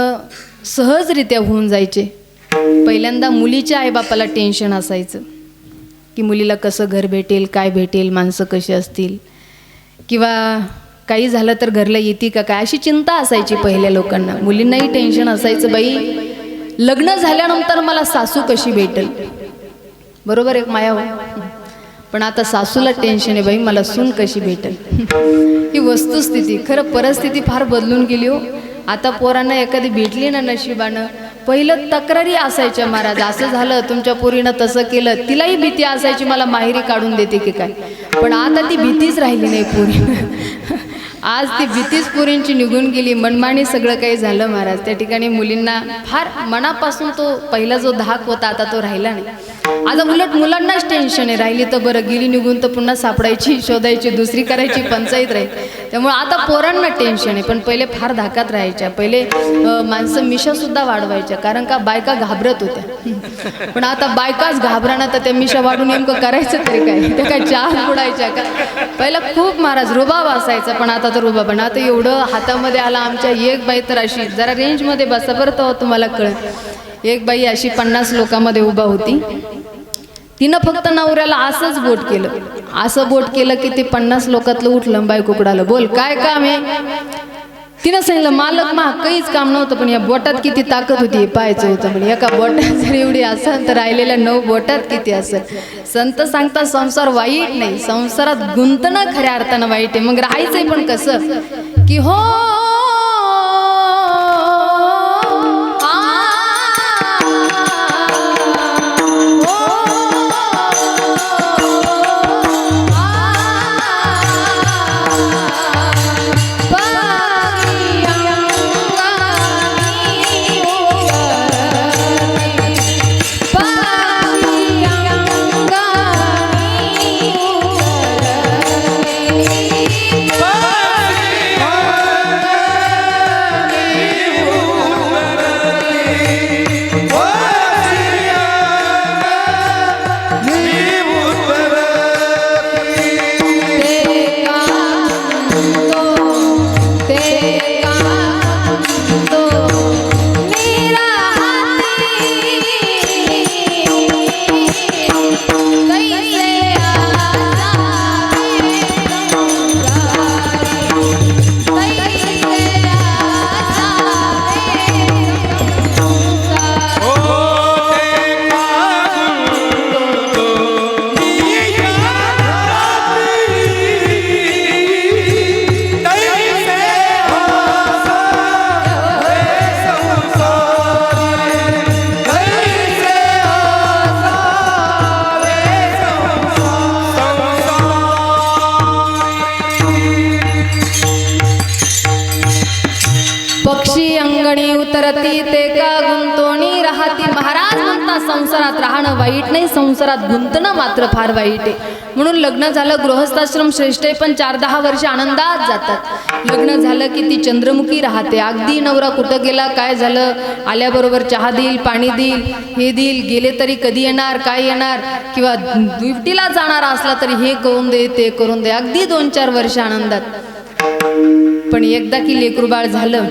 सहजरित्या होऊन जायचे. पहिल्यांदा मुलीच्या आईबापाला टेन्शन असायचं की मुलीला कसं घर भेटेल, काय भेटेल, माणसं कशी असतील, किंवा काही झालं तर घरला येते का काय, अशी चिंता असायची पहिल्या लोकांना. मुलींनाही टेन्शन असायचं, बाई लग्न झाल्यानंतर मला सासू कशी भेटेल. बरोबर एक माया हो. पण आता सासूला टेन्शन आहे, बाई मला सून कशी भेटेल. ही वस्तुस्थिती. खरं परिस्थिती फार बदलून गेली हो. आता पोरांना एखादी भेटली ना नशिबानं, पहिलं तक्रारी असायच्या, महाराज असं झालं, तुमच्या पोरीनं तसं केलं. तिलाही भीती असायची, मला माहेरी काढून देते की काय. पण आता ती भीतीच राहिली नाही पोरी. आज ती भीतीच पोरींची निघून गेली. मनमानी सगळं काही झालं महाराज. त्या ठिकाणी मुलींना फार मनापासून तो पहिला जो धाक होता आता तो राहिला नाही. आता उलट मुलांनाच टेन्शन आहे, राहिली तर बरं, गेली निघून तर पुन्हा सापडायची, शोधायची, दुसरी करायची, पंचायत राहील. त्यामुळे आता पोरांना टेन्शन आहे. पण पहिले फार धाकात राहायच्या. पहिले माणसं मिशासुद्धा वाढवायच्या, कारण का बायका घाबरत होत्या. पण आता बायकाच घाबराना, तर त्या मिशा वाढून नेमकं करायचं तरी काय? त्या काय चहा बुडायच्या का? पहिला खूप महाराज रुबाब असायचा, पण आता तर रुबाब ना. आता एवढं हातामध्ये आला आमच्या. एक बाई तर अशी, जरा रेंजमध्ये बसा बरं, तर तुम्हाला कळत. एक बाई अशी 50 लोकांमध्ये उभा होती. तिनं फक्त नवऱ्याला असंच बोट केलं, असं बोट केलं की ते 50 लोकातलं उठलं, बायको कुडालं, बोल काय काम आहे. तिनं सांगितलं, मालक मा काहीच काम नव्हतं, पण या बोटात किती ताकद होती हे पाहायचं होतं. म्हणजे एका बोटात जर एवढी असेल तर राहिलेल्या 9 बोटात किती असेल. संत सांगता संसार वाईट नाही, संसारात गुंतणं खऱ्या अर्थानं वाईट आहे. मग राहायचंय पण कसं की हो करती ते का गुंतोणी राहती. महाराज म्हणतात संसारात राहणं वाईट नाही, संसारात गुंतणं मात्र फार वाईट आहे. म्हणून लग्न झालं गृहस्थाश्रम श्रेष्ठ आहे, पण 4-10 वर्ष आनंदात जातात. लग्न झालं की ती चंद्रमुखी राहते. अगदी नवरा कुठं गेला, काय झालं, आल्याबरोबर चहा देईल, पाणी देईल, हे देईल, गेले तरी कधी येणार, काय येणार, किंवा ड्युटीला जाणार असला तरी हे करून दे, ते करून दे. अगदी 2-4 वर्ष आनंदात. पण एकदा की लेकरू बाळ झालं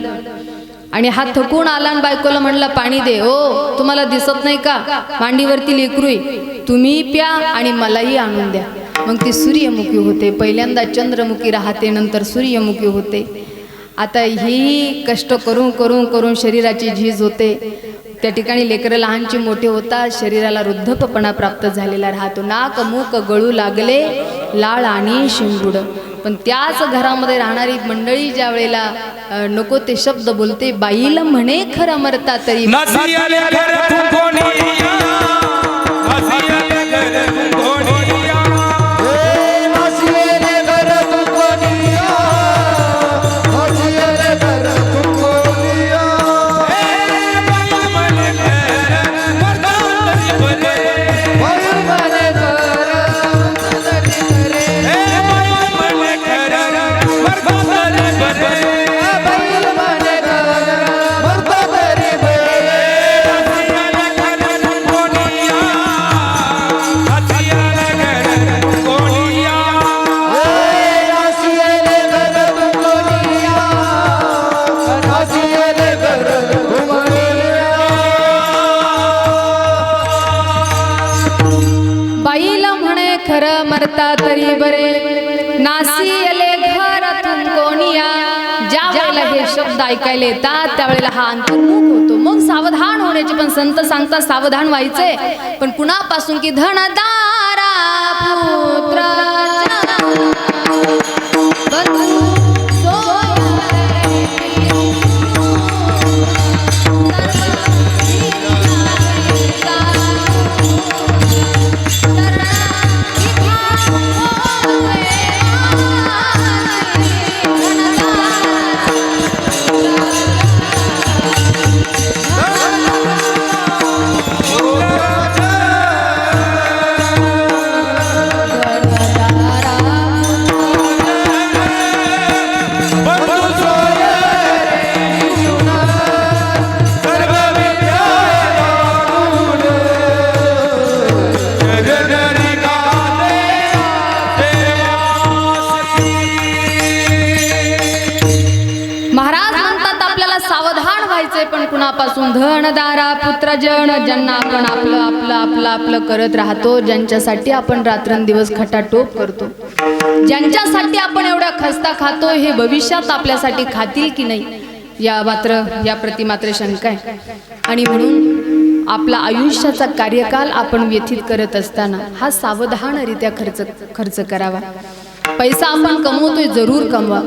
आणि हा थकून आला आणि बायकोला म्हणला पाणी दे. ओ तुम्हाला दिसत नाही का, मांडीवरती लेकरू आहे, तुम्ही प्या आणि मलाही आणून द्या. मग ती सूर्यमुखी होते. पहिल्यांदा चंद्रमुखी राहते, नंतर सूर्यमुखी होते. आता ही कष्ट करून करून करून शरीराची झीज होते. त्या ठिकाणी लेकरं लहानची मोठे होतात, शरीराला वृद्धपणा प्राप्त झालेला राहतो. नाक मूक गळू लागले, लाळ आणि शिंबुड. पण त्याच घरामध्ये राहणारी मंडळी ज्या वेळेला नको ते शब्द बोलते, बाईला म्हणे खरं मरता तरी मरता तरी बरे, नासी आले घरातून कोणिया. ज्या वेळेला हे शब्द ऐकायला येतात त्यावेळेला हा अंतर्मुख होतो. मग सावधान होण्याचे पण संत सांगतात, सावधान व्हायचे. पण कुणापासून की धनदारा पुत्राच्या बंधू पण कुणापासून धनदारा पुत्रजन, ज्यांना आपण आपलं आपलं आपलं आपलं करत राहतो, ज्यांच्यासाठी आपण रात्रंदिवस खटाटोप करतो, ज्यांच्यासाठी आपण एवढा खस्ता खातो, हे भविष्यात आपल्यासाठी खातील की नाही या प्रति मात्र शंका आहे. आणि म्हणून आपला आयुष्याचा कार्यकाल आपण व्यथित करत असताना हा सावधानरित्या खर्च करावा. पैसा आपण कमवतोय, जरूर कमवा,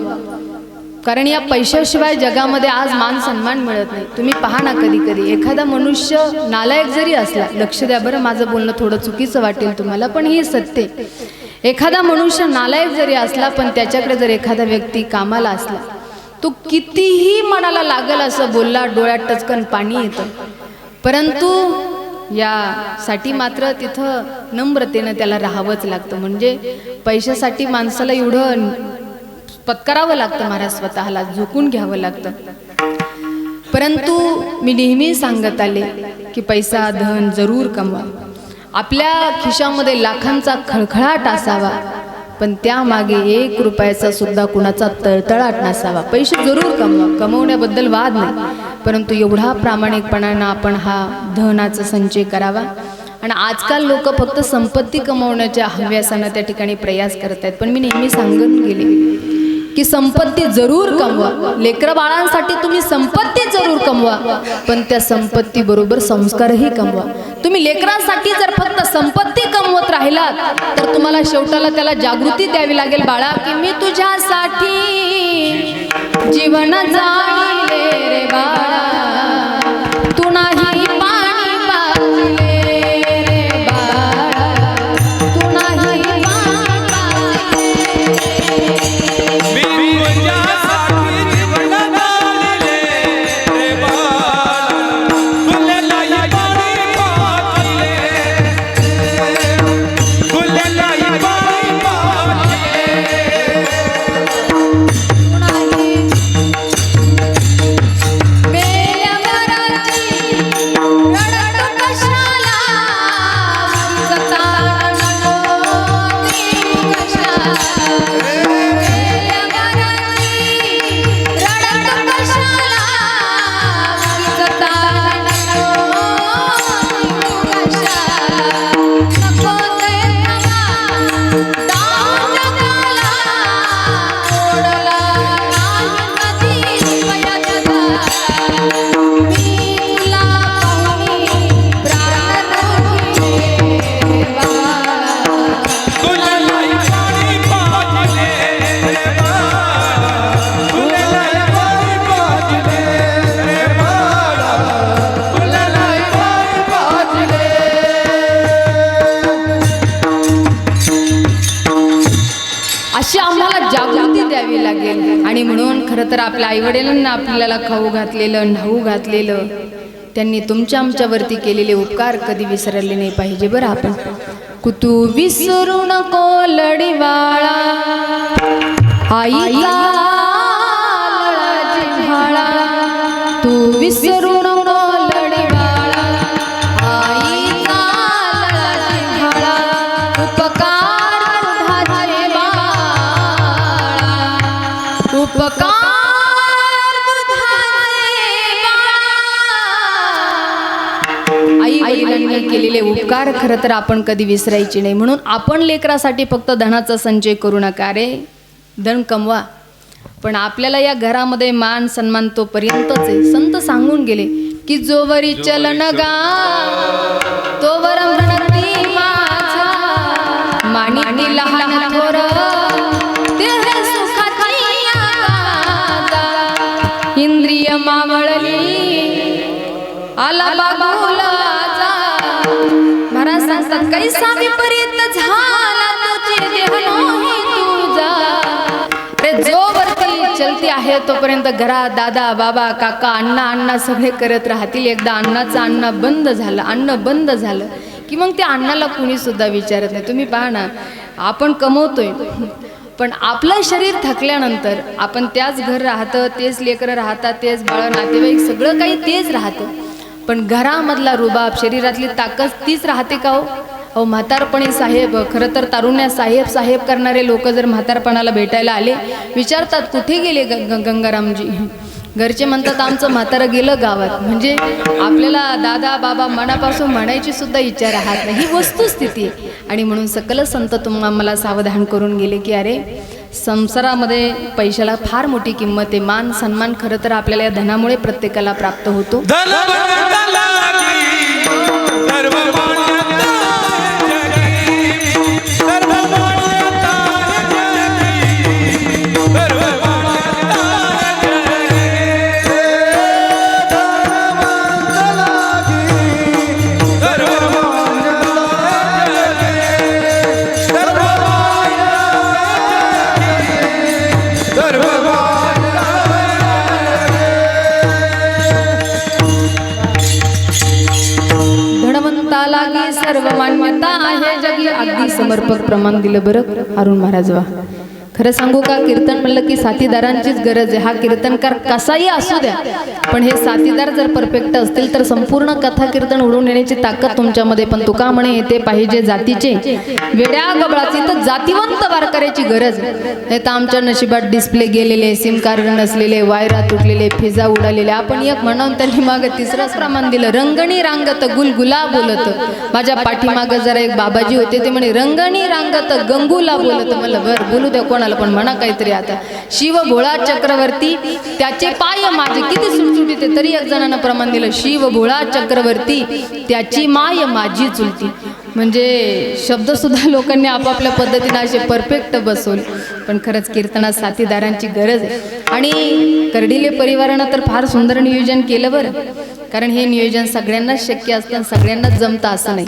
कारण या पैशाशिवाय जगामध्ये आज मान सन्मान मिळत नाही. तुम्ही पहा ना, कधी कधी एखादा मनुष्य नालायक जरी असला, लक्ष द्या बरं, माझं बोलणं थोडं चुकीचं वाटेल तुम्हाला, पण हे सत्य. एखादा मनुष्य नालायक जरी असला, पण त्याच्याकडे जर एखादा व्यक्ती कामाला असला, तो कितीही मनाला लागल असं बोलला, डोळ्यात टचकन पाणी येतं, परंतु यासाठी मात्र तिथं नम्रतेनं त्याला राहावंच लागतं. म्हणजे पैशासाठी माणसाला एवढं पत्करावं लागतं, महाराज स्वतःला झुकून घ्यावं लागतं. परंतु मी नेहमी सांगत आले की पैसा धन जरूर कमवा. आपल्या खिशामध्ये लाखांचा खळखळाट असावा, पण त्यामागे 1 रुपयाचा सुद्धा कुणाचा तळतळाट नसावा. पैसे जरूर कमवा, कमवण्याबद्दल वाद नाही, परंतु एवढा प्रामाणिकपणानं आपण हा धनाचा संचय करावा. आणि आजकाल लोक फक्त संपत्ती कमवण्याच्या हव्यासानं त्या ठिकाणी प्रयास करत आहेत. पण मी नेहमी सांगून गेले की संपत्ती जरूर कमवा, लेकरं बाळांसाठी तुम्ही संपत्ती जरूर कमवा, पण त्या संपत्ती बरोबर संस्कारही कमवा. तुम्ही लेकरांसाठी जर फक्त संपत्ती कमवत राहिलात तर तुम्हाला शेवटाला त्याला जागृती द्यावी लागेल, बाळा की मी तुझ्यासाठी जीवन जाळले रे बाळा, तू नाही पाणी पाजले रे बाळा, तू नाही पाणी पाजले. मी तुझ्यासाठी जीवन जाळले रे बाळा. द्यावी लागेल. आणि म्हणून खरं तर आपल्या आईवडिलांना आपल्याला खाऊ घातलेलं, न्हाऊ घातलेलं, त्यांनी तुमच्या आमच्यावरती केलेले उपकार कधी विसरले नाही पाहिजे बरं आपण. कुतू विसरू नको लढीवाळा आईचा जिव्हाळा, तू विसरू नको लढीवाळा आईचा जिव्हाळा, उपकार दुधाचे बाळा, उपकार आई वडिलांनी केलेले उपकार खरं तर आपण कधी विसरायचे नाही. म्हणून आपण लेकरासाठी फक्त धनाचा संचय करू नका. रे धन कमवा, पण आपल्याला या घरामध्ये मान सन्मान तोपर्यंतच आहे. संत सांगून गेले की जोवरी चलन गा तोवर म्हणती माझा, मानिती लहान थोर ते सुखाची आता, इंद्रिय मावळली आला बाबुलाचा. महाराज सांगतात कैसा विपरीत झाला तुझे देह नोही तुझा. रे जोवरती चलती आहे तोपर्यंत घरात दादा बाबा काका अण्णा अण्णा सगळे करत राहतील. एकदा अण्णाचं अन्न बंद झालं, अन्न बंद झालं की मग त्या अण्णाला कुणी सुद्धा विचारत नाही. तुम्ही पहा ना, आपण कमवतोय पण आपलं शरीर थकल्यानंतर आपण त्याच घर राहतं, तेच लेकरं राहतात, तेच बाळ नातेवाईक सगळं काही तेच राहतं, पण घरामधला रुबाब शरीरातली ताकद तीच राहते का हो? अहो म्हातारपणी साहेब, खरं तर तारुण्या साहेब साहेब करणारे लोक जर म्हातारपणाला भेटायला आले, विचारतात कुठे गेले गंगारामजी. घरचे म्हणतात आमचं म्हातारं गेलं गावात. म्हणजे आपल्याला दादा बाबा मनापासून म्हणायची सुद्धा इच्छा राहत नाही. ही वस्तुस्थिती आहे. आणि म्हणून सकल संत मला सावधान करून गेले की अरे संसारामध्ये पैशाला फार मोठी किंमत आहे. मान सन्मान खरं तर आपल्याला या धनामुळे प्रत्येकाला प्राप्त होतो. सर्व मान्यता आहे जगी. अगदी समर्पक प्रमाण दिलं बरं अरुण महाराज. वा खरं सांगू का, कीर्तन म्हणलं की साथीदारांचीच गरज आहे. हा कीर्तनकार कसाही असू द्या, पण हे साथीदार जर परफेक्ट असतील तर संपूर्ण कथा कीर्तन उडवून येण्याची ताकद तुमच्यामध्ये. पण तुका म्हणे येते पाहिजे जातीचे वेड्या गबळाची, तर जातीवंत वारकऱ्याची गरज नाही. तर आमच्या नशिबात डिस्प्ले गेलेले, सिम कार्ड नसलेले, वायरा तुटलेले, फिजा उडालेले. आपण एक म्हणून त्यांनी मागं तिसरंच प्रमाण दिलं, रंगणी रांगत गुलगुला बोलत. माझ्या पाठीमागं जरा एक बाबाजी होते, ते म्हणे रंगणी रांगत गंगूला बोलत. मला बर बोलू द्या कोणाला, पण म्हणा काहीतरी. आता शिव भोळा चक्रवर्ती त्याचे पाय माझे, किती सुटसुटीत आहे. तरी एक जणांना प्रमाण दिलं, शिव भोळा चक्रवर्ती त्याची माय माझी चुलती. म्हणजे शब्द सुद्धा लोकांनी आपापल्या पद्धतीने असे परफेक्ट बसवले. पण खरंच कीर्तनात साथीदारांची गरज आहे. आणि कर्डिले परिवारानं तर फार सुंदर नियोजन केलं बरं. कारण हे नियोजन सगळ्यांनाच शक्य असतं, सगळ्यांनाच जमतं असं नाही.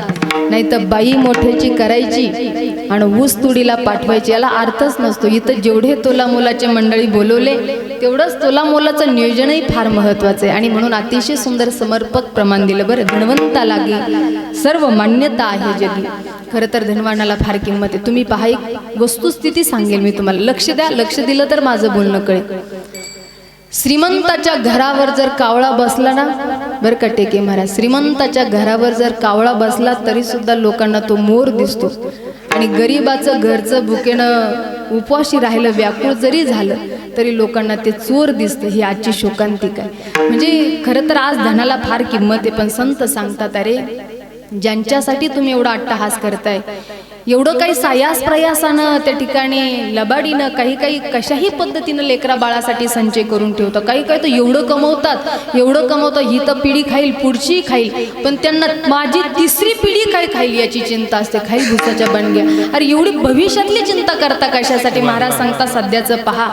नाही तर बाई मोठ्याची करायची आणि ऊस तुडीला पाठवायची, याला अर्थच नसतो. इथं जेवढे तोला मोलाचे मंडळी बोलवले तेवढंच तोला मोलाचं नियोजनही फार महत्त्वाचं आहे. आणि म्हणून अतिशय सुंदर समर्पक प्रमाण दिलं बरं. धनवंता लागे सर्व मान्यता आहे जगी. खरं तर धनवानाला फार किंमत आहे. तुम्ही पहा, एक वस्तुस्थिती सांगेल मी तुम्हाला, लक्ष द्या. लक्ष दिलं तर माझं बोलणं कळेल. श्रीमंताच्या घरावर जर कावळा बसला ना, बरं का टेके महाराज, श्रीमंताच्या घरावर जर कावळा बसला तरी सुद्धा लोकांना तो मोर दिसतो. आणि गरिबाचं घरचं भुकेनं उपवाशी राहिलं, व्याकुळ जरी झालं तरी लोकांना ते चोर दिसतं. ही आजची शोकांतिका आहे. म्हणजे खरं तर आज धनाला फार किंमत आहे. पण संत सांगतात अरे ज्यांच्यासाठी तुम्ही एवढा अट्टहास करताय, एवढं काही सायास प्रयासानं त्या ठिकाणी लबाडीनं काही काही कशाही पद्धतीनं लेकरा बाळासाठी संचय करून ठेवतात. काही काही तर एवढं कमवतात, एवढं कमवतात, ही तर पिढी खाईल, पुढची खाईल, पण त्यांना माझी तिसरी पिढी काय खाईल याची चिंता असते. खाईल भुसाच्या बनग्या. अरे एवढी भविष्यातली चिंता करता कशासाठी? महाराज सांगता सध्याचं पहा.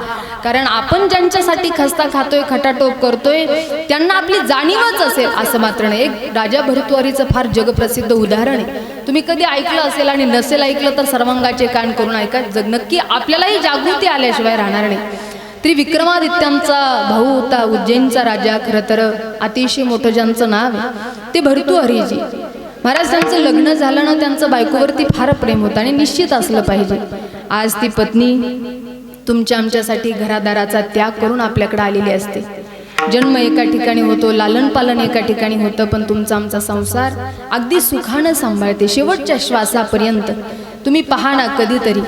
कारण आपण ज्यांच्यासाठी खस्ता खातोय, खटाटोप करतोय, त्यांना आपली जाणीवच असेल असं मात्र नाही. एक राजा भरतवारीचं फार जगप्रसिद्ध उदाहरण आहे. तुम्ही कधी ऐकलं असेल आणि नसेल ऐकलं तर सर्वांगाचे कान करून ऐका. नक्की आपल्यालाही जागृती आल्याशिवाय राहणार नाही. त्रिविक्रमादित्यांचा भाऊ होता, उज्जैनचा राजा. खरं तर अतिशय मोठं ज्यांचं नाव आहे ते भर्तृहरीजी महाराज. त्यांचं लग्न झालं ना, त्यांचं बायकोवरती फार प्रेम होतं आणि निश्चित असलं पाहिजे. आज ती पत्नी तुमच्या आमच्यासाठी घरादाराचा त्याग करून आपल्याकडे आलेली असते. जन्म एका ठिकाणी होतो, लालन पालन एका ठिकाणी होतं, पण तुमचा आमचा संसार अगदी सुखानं सांभाळते शेवटच्या श्वासापर्यंत. तुम्ही पहा ना, कधीतरी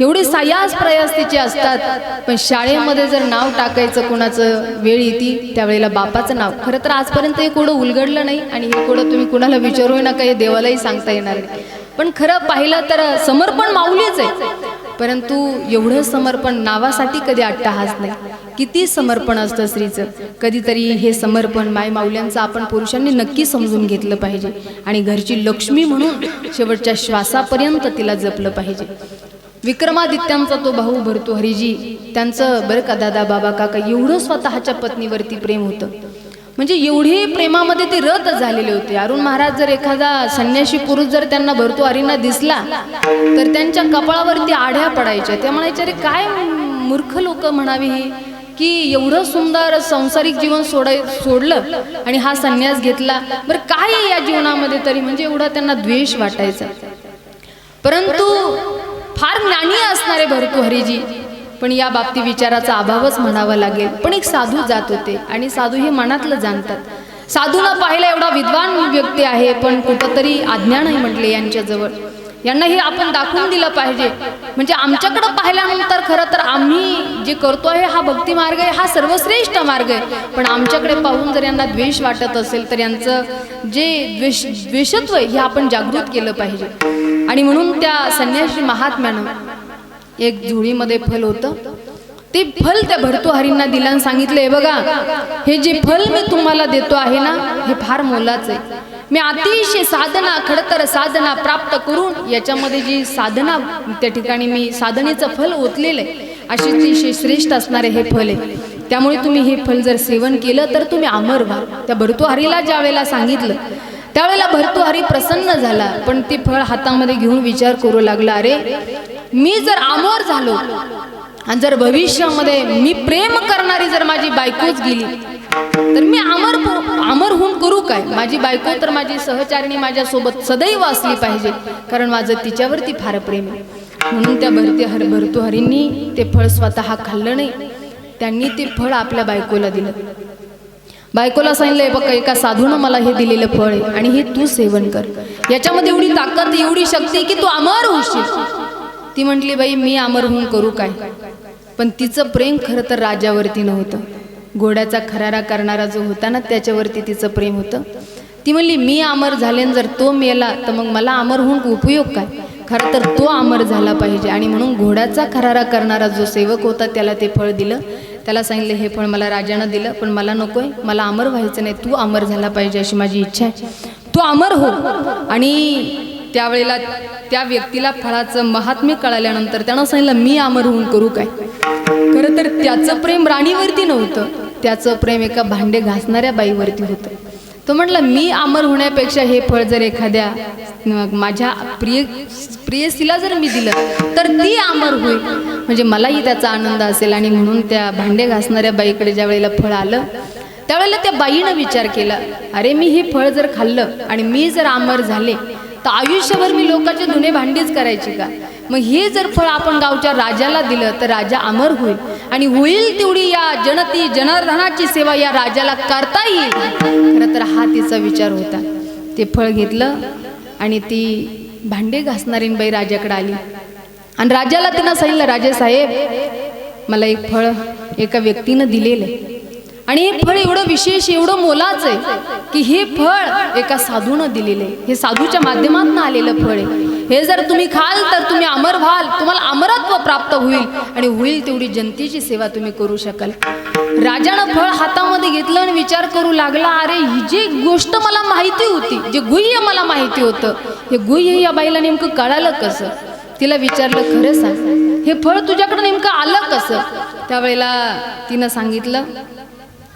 एवढे सायास प्रयास तिचे असतात, पण शाळेमध्ये जर नाव टाकायचं कोणाचं वेळ येते त्यावेळेला बापाचं नाव. खरं तर आजपर्यंत हे कोडं उलगडलं नाही आणि हे कोडं तुम्ही कुणाला विचारू नका, हे देवालाही सांगता येणार नाही. पण खरं पाहिलं तर समर्पण माऊलीच आहे, परंतु एवढं समर्पण नावासाठी कधी अट्टहास नाही. किती समर्पण असतं स्त्रीचं. कधीतरी हे समर्पण माय माऊल्यांचं आपण पुरुषांनी नक्की समजून घेतलं पाहिजे आणि घरची लक्ष्मी म्हणून शेवटच्या श्वासापर्यंत तिला जपलं पाहिजे. विक्रमादित्यांचा तो भाऊ भर्तृहरीजी, त्यांचं बरं का दादा बाबा काका एवढं स्वतःच्या पत्नीवरती प्रेम होतं, म्हणजे एवढे प्रेमामध्ये ते रत झालेले होते. अरुण महाराज जर एखादा संन्यासी पुरुष जर त्यांना भर्तृहरींना दिसला तर त्यांच्या कपाळावरती आढ्या पडायच्या. त्या म्हणायच्या अरे काय मूर्ख लोक म्हणावी हे, की एवढं सुंदर सांसारिक जीवन सोडलं आणि हा संन्यास घेतला, बरं काय आहे या जीवनामध्ये तरी, म्हणजे एवढा त्यांना द्वेष वाटायचा. परंतु फार ज्ञानी असणारे भर्तृहरीजी, पण या बाबतीत विचाराचा अभावच म्हणावा लागेल. पण एक साधू जात होते आणि साधू हे मनातलं जाणतात. साधूला पाहिला एवढा विद्वान व्यक्ती आहे, पण कुठंतरी अज्ञान आहे म्हटले यांच्याजवळ. यांना हे आपण दाखवून दिलं पाहिजे. म्हणजे आमच्याकडं पाहिल्यानंतर खरं तर आम्ही जे करतो आहे हा भक्ती मार्ग आहे, हा सर्वश्रेष्ठ मार्ग आहे, पण आमच्याकडे पाहून जर यांना द्वेष वाटत असेल तर यांचं जे द्वेषत्व आहे हे आपण जागृत केलं पाहिजे. आणि म्हणून त्या संन्यासी महात्म्यानं एक झोळीमध्ये फल होतं, ते फल त्या भर्तृहरींना दिलं आणि सांगितलं हे बघा, हे जे फल मी तुम्हाला देतो आहे ना हे फार मोलाचं आहे. मी अतिशय साधना, खडतर साधना प्राप्त करून याच्यामध्ये जी साधना त्या ठिकाणी मी साधनेचं फल ओतलेलं आहे, अशी अतिशय श्रेष्ठ असणारे हे फल आहे. त्यामुळे तुम्ही हे फल जर सेवन केलं तर तुम्ही अमर व्हाल. त्या भर्तृहरीला ज्या वेळेला सांगितलं त्यावेळेला भर्तृहरी प्रसन्न झाला, पण ते फळ हातामध्ये घेऊन विचार करू लागला, अरे मी जर अमर झालो आणि जर भविष्यामध्ये मी प्रेम करणारी जर माझी बायकोच गेली तर मी अमर होऊन करू काय. माझी बायको तर माझी सहचारिणी माझ्यासोबत सदैव असली पाहिजे, कारण माझं तिच्यावरती फार प्रेम आहे. म्हणून त्या भर्तृहरींनी ते फळ स्वतः खाल्लं नाही, त्यांनी ते फळ आपल्या बायकोला दिलं. बायकोला सांगितलंय बघ, एका साधूनं मला हे दिलेलं फळ आहे आणि हे तू सेवन कर, याच्यामध्ये एवढी ताकद एवढी शक्ती की तू अमर होशील. ती म्हटली बाई मी अमर होऊन करू काय. पण तिचं प्रेम खरं तर राजावरती नव्हतं, घोड्याचा खरारा करणारा जो होता ना त्याच्यावरती तिचं प्रेम होतं. ती म्हणली मी अमर झाले, जर तो मेला तर मग मला अमर होऊन उपयोग काय. खरं तर तो अमर झाला पाहिजे आणि म्हणून घोड्याचा खरारा करणारा जो सेवक होता त्याला ते फळ दिलं. त्याला सांगितलं हे फळ मला राजानं दिलं, पण मला नकोय, मला अमर व्हायचं नाही, तू अमर झाला पाहिजे अशी माझी इच्छा आहे, तू अमर हो. आणि त्यावेळेला त्या व्यक्तीला फळाचं महात्म्य कळाल्यानंतर त्यानं सांगितलं मी अमर होऊन करू काय. खरं तर त्याचं प्रेम राणीवरती नव्हतं, त्याचं प्रेम एका भांडे घासणाऱ्या बाईवरती होतं. तो म्हटलं मी अमर होण्यापेक्षा हे फळ जर एखाद्या माझ्या प्रियसीला जर मी दिलं तर ती अमर होईल, म्हणजे मलाही त्याचा आनंद असेल. आणि म्हणून त्या भांडे घासणाऱ्या बाईकडे ज्या वेळेला फळ आलं त्यावेळेला त्या बाईनं विचार केला, अरे मी हे फळ जर खाल्लं आणि मी जर अमर झाले तर आयुष्यभर मी लोकांचे धुणे भांडीच करायची का. मग हे जर फळ आपण गावच्या राजाला दिलं तर राजा अमर होईल आणि होईल तेवढी या जनार्दनाची सेवा या राजाला करता येईल. खरं तर हा तिचा विचार होता. ते फळ घेतलं आणि ती भांडे घासणारी बाई राजाकडे आली आणि राजाला तिनं सांगितलं, राजे साहेब मला एक फळ एका व्यक्तीनं दिलेलं आहे आणि हे फळ एवढं विशेष एवढं मोलाचं आहे की हे फळ एका साधूनं दिलेलं आहे, हे साधूच्या माध्यमातून आलेलं फळ आहे. हे जर तुम्ही खाल तर तुम्ही अमर व्हाल, तुम्हाला अमरत्व प्राप्त होईल आणि होईल तेवढी जनतेची सेवा तुम्ही करू शकाल. राजानं फळ हातामध्ये घेतलं आणि विचार करू लागला, अरे ही जी गोष्ट मला माहिती होती, जे गुह्य मला माहिती होतं, हे गुह्य या बाईला नेमकं कळालं कसं. तिला विचारलं, खरं सांग हे फळ तुझ्याकडे नेमकं आलं कसं. त्यावेळेला तिनं सांगितलं,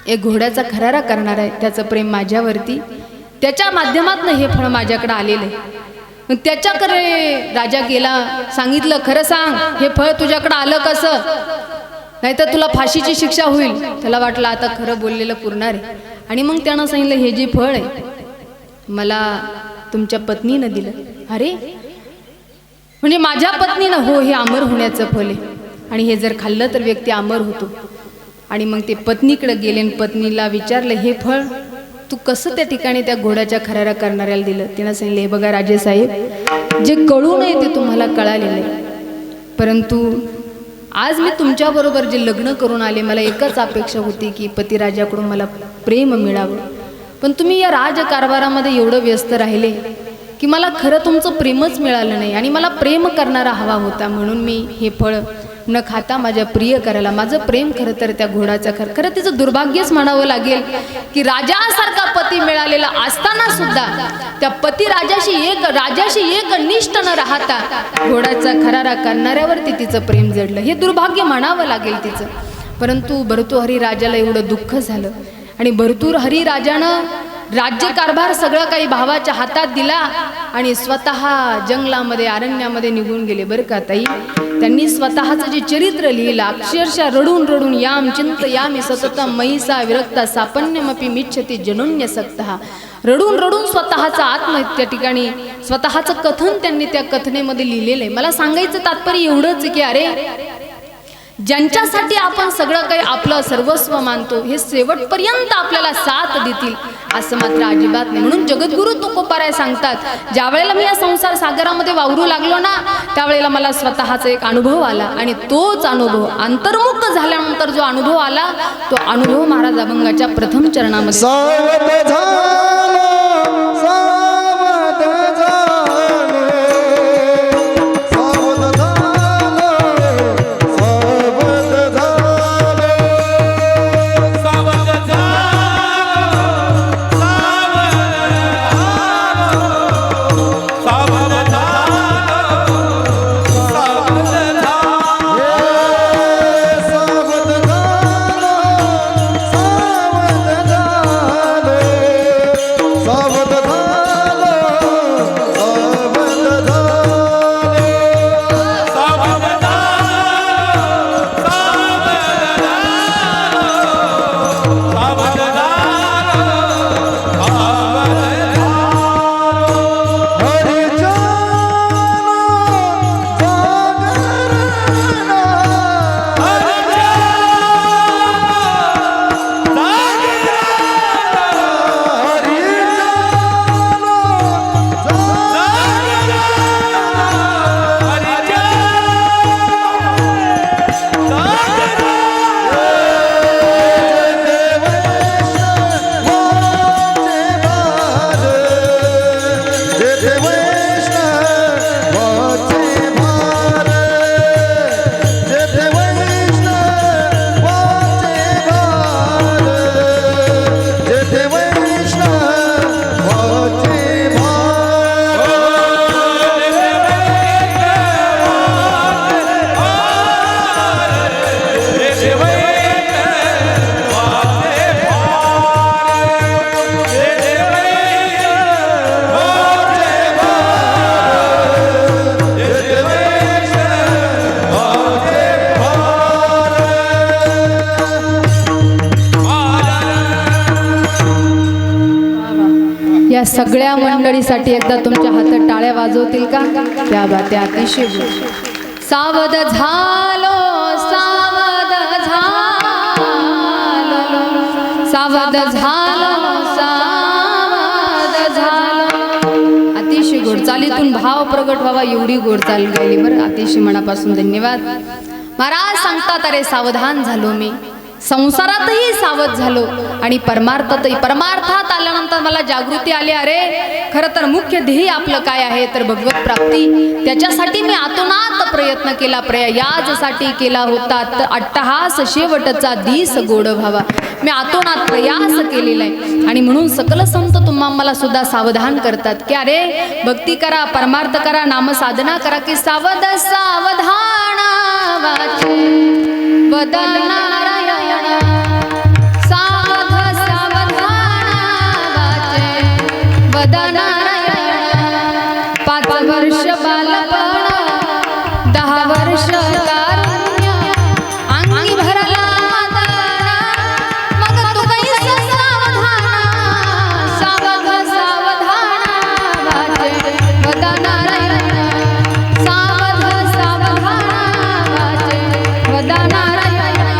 एक घोड्याचा खरारा करणार आहे, त्याचं प्रेम माझ्यावरती, त्याच्या माध्यमातून हे फळ माझ्याकडे आलेलं आहे. मग त्याच्याकडे राजा गेला, सांगितलं खरं सांग हे फळ तुझ्याकडे आलं कसं, नाहीतर तुला फाशीची शिक्षा होईल. त्याला वाटलं आता खरं बोललेलं पुरणार आहे. आणि मग त्यानं सांगितलं हे जे फळ आहे मला तुमच्या पत्नीनं दिलं. अरे म्हणजे माझ्या पत्नीनं? हो, हे अमर होण्याचं फळ आहे आणि हे जर खाल्लं तर व्यक्ती अमर होतो. आणि मग ते पत्नीकडे गेले आणि पत्नीला विचारलं हे फळ तू कसं त्या ठिकाणी त्या घोड्याच्या खरारा करणाऱ्याला दिलं. तिनं सांगितलं हे बघा राजेसाहेब, जे कळू नये ते तुम्हाला कळालेलं आहे, परंतु आज मी तुमच्याबरोबर जे लग्न करून आले मला एकच अपेक्षा होती की पतिराजाकडून मला प्रेम मिळावं. पण तुम्ही या राजकारभारामध्ये एवढं व्यस्त राहिले की मला खरं तुमचं प्रेमच मिळालं नाही आणि मला प्रेम करणारा हवा होता. म्हणून मी हे फळ न खाता माझ्या प्रिय करायला, माझं प्रेम खरं तर त्या घोडाचं खरं तिचं दुर्भाग्यच म्हणावं लागेल की राजासारखा पती मिळालेला असताना सुद्धा त्या पती राजाशी एक निष्ठ न राहता घोडाचा खरारा करणाऱ्यावरती तिचं प्रेम जडलं. हे दुर्भाग्य म्हणावं लागेल तिचं. परंतु भर्तृहरी राजाला एवढं दुःख झालं आणि भर्तृहरी राजानं राज्यकारभार सगळं काही भावाच्या हातात दिला आणि स्वतः जंगलामध्ये अरण्यामध्ये निघून गेले. बरं का ताई, त्यांनी स्वतःचं जे चरित्र लिहिलं अक्षरशः रडून रडून याम चिंतयामि सततम मयीसा विरक्ता सापन्यमपि मिच्छति जनोन्य सक्तः, रडून रडून स्वतःचा त्या ठिकाणी स्वतःचं कथन त्यांनी त्या कथनेमध्ये लिहिलेलं आहे. मला सांगायचं तात्पर्य एवढंच की अरे ज्यांच्यासाठी आपण सगळं काही आपलं सर्वस्व मानतो हे शेवटपर्यंत आपल्याला साथ देतील असं मात्र अजिबात नाही. म्हणून जगद्गुरु तुकोबाराय सांगतात, ज्या वेळेला मी या संसार सागरामध्ये वावरू लागलो ना त्यावेळेला मला स्वतःचा एक अनुभव आला आणि तोच अनुभव अंतर्मुख झाल्यानंतर जो अनुभव आला तो अनुभव महाराज अभंगाच्या प्रथम चरणामध्ये या सगळ्या मंडळीसाठी एकदा तुमच्या हातात टाळ्या वाजवतील का? त्या बाते अतिशय सावध झालो, सावध झालो, सावध झालो, सावध झालो. अतिशय गोड चालीतून भाव प्रगट व्हावा एवढी गोड चाल गायली. बरं, अतिशय मनापासून धन्यवाद. महाराज सांगतात अरे सावधान झालो मी, संसारातही सावध झालो आणि परमार्थात आल्यानंतर मला जागृती आली. अरे खरं तर मुख्य ध्येय आपलं काय आहे तर भगवत प्राप्ती. त्याच्यासाठी मी आतोनात प्रयत्न केला, प्रयाससाठी केला होता. तर अट्टहास शेवटचा दिस गोड व्हावा, मी आतोनात प्रयास केलेला आहे. आणि म्हणून सकल संत तुम्हाला सुद्धा सावधान करतात की अरे भक्ती करा, परमार्थ करा, नामसाधना करा की सावध सावधान वाचे वदन नारायण, सावध सावधान वाचे वदन नारायण. पाच वर्ष बालपण 10 वर्ष तारुण्य अंगी भरला तारा मग तू कैसा सावधान वाचे वदनारायण सावधान वाचे वदनारायण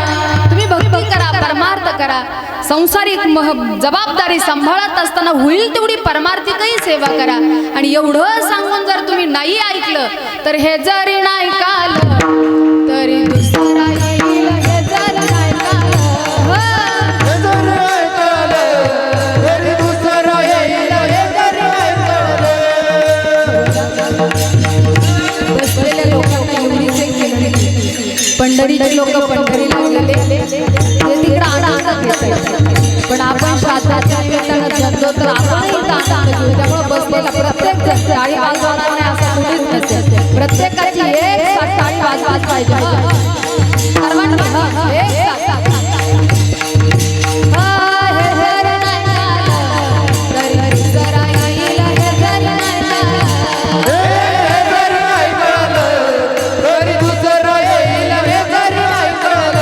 तुम्ही भक्ती करा परमार्थ करा संसारिक जबाबदारी सांभाळत असताना होईल तेवढी परमार्थिकही सेवा करा आणि एवढं सांगून जर तुम्ही नाही ऐकलं तर हे जरी नाही काल तरी दुसरा येईल हे जर नाही काल हे जर ऐकाल तरी दुसरा येईल हे जर ऐकाल बसलेल्या लोकांना एवढीच एक विनंती पंढरीचे लोक पंढरीला गेले ते तिकडे आनंद घेतात पण आपण श्राद्धाच्या निमित्तानं जगलो तर आपणही आनंद घेऊ त्यामुळे बसलेला प्रत्येक जण टाळी वाजवणार नाही असं कुठेच नसेल प्रत्येकाची एक साथ टाळी वाजवायला पाहिजे सर्वांनी एक साथ हे जर नाही झालं, तरी जरा येईल हे जर नाही झालं. हे जर ऐकाल तरी दुसरा येईल हे जर ऐकाल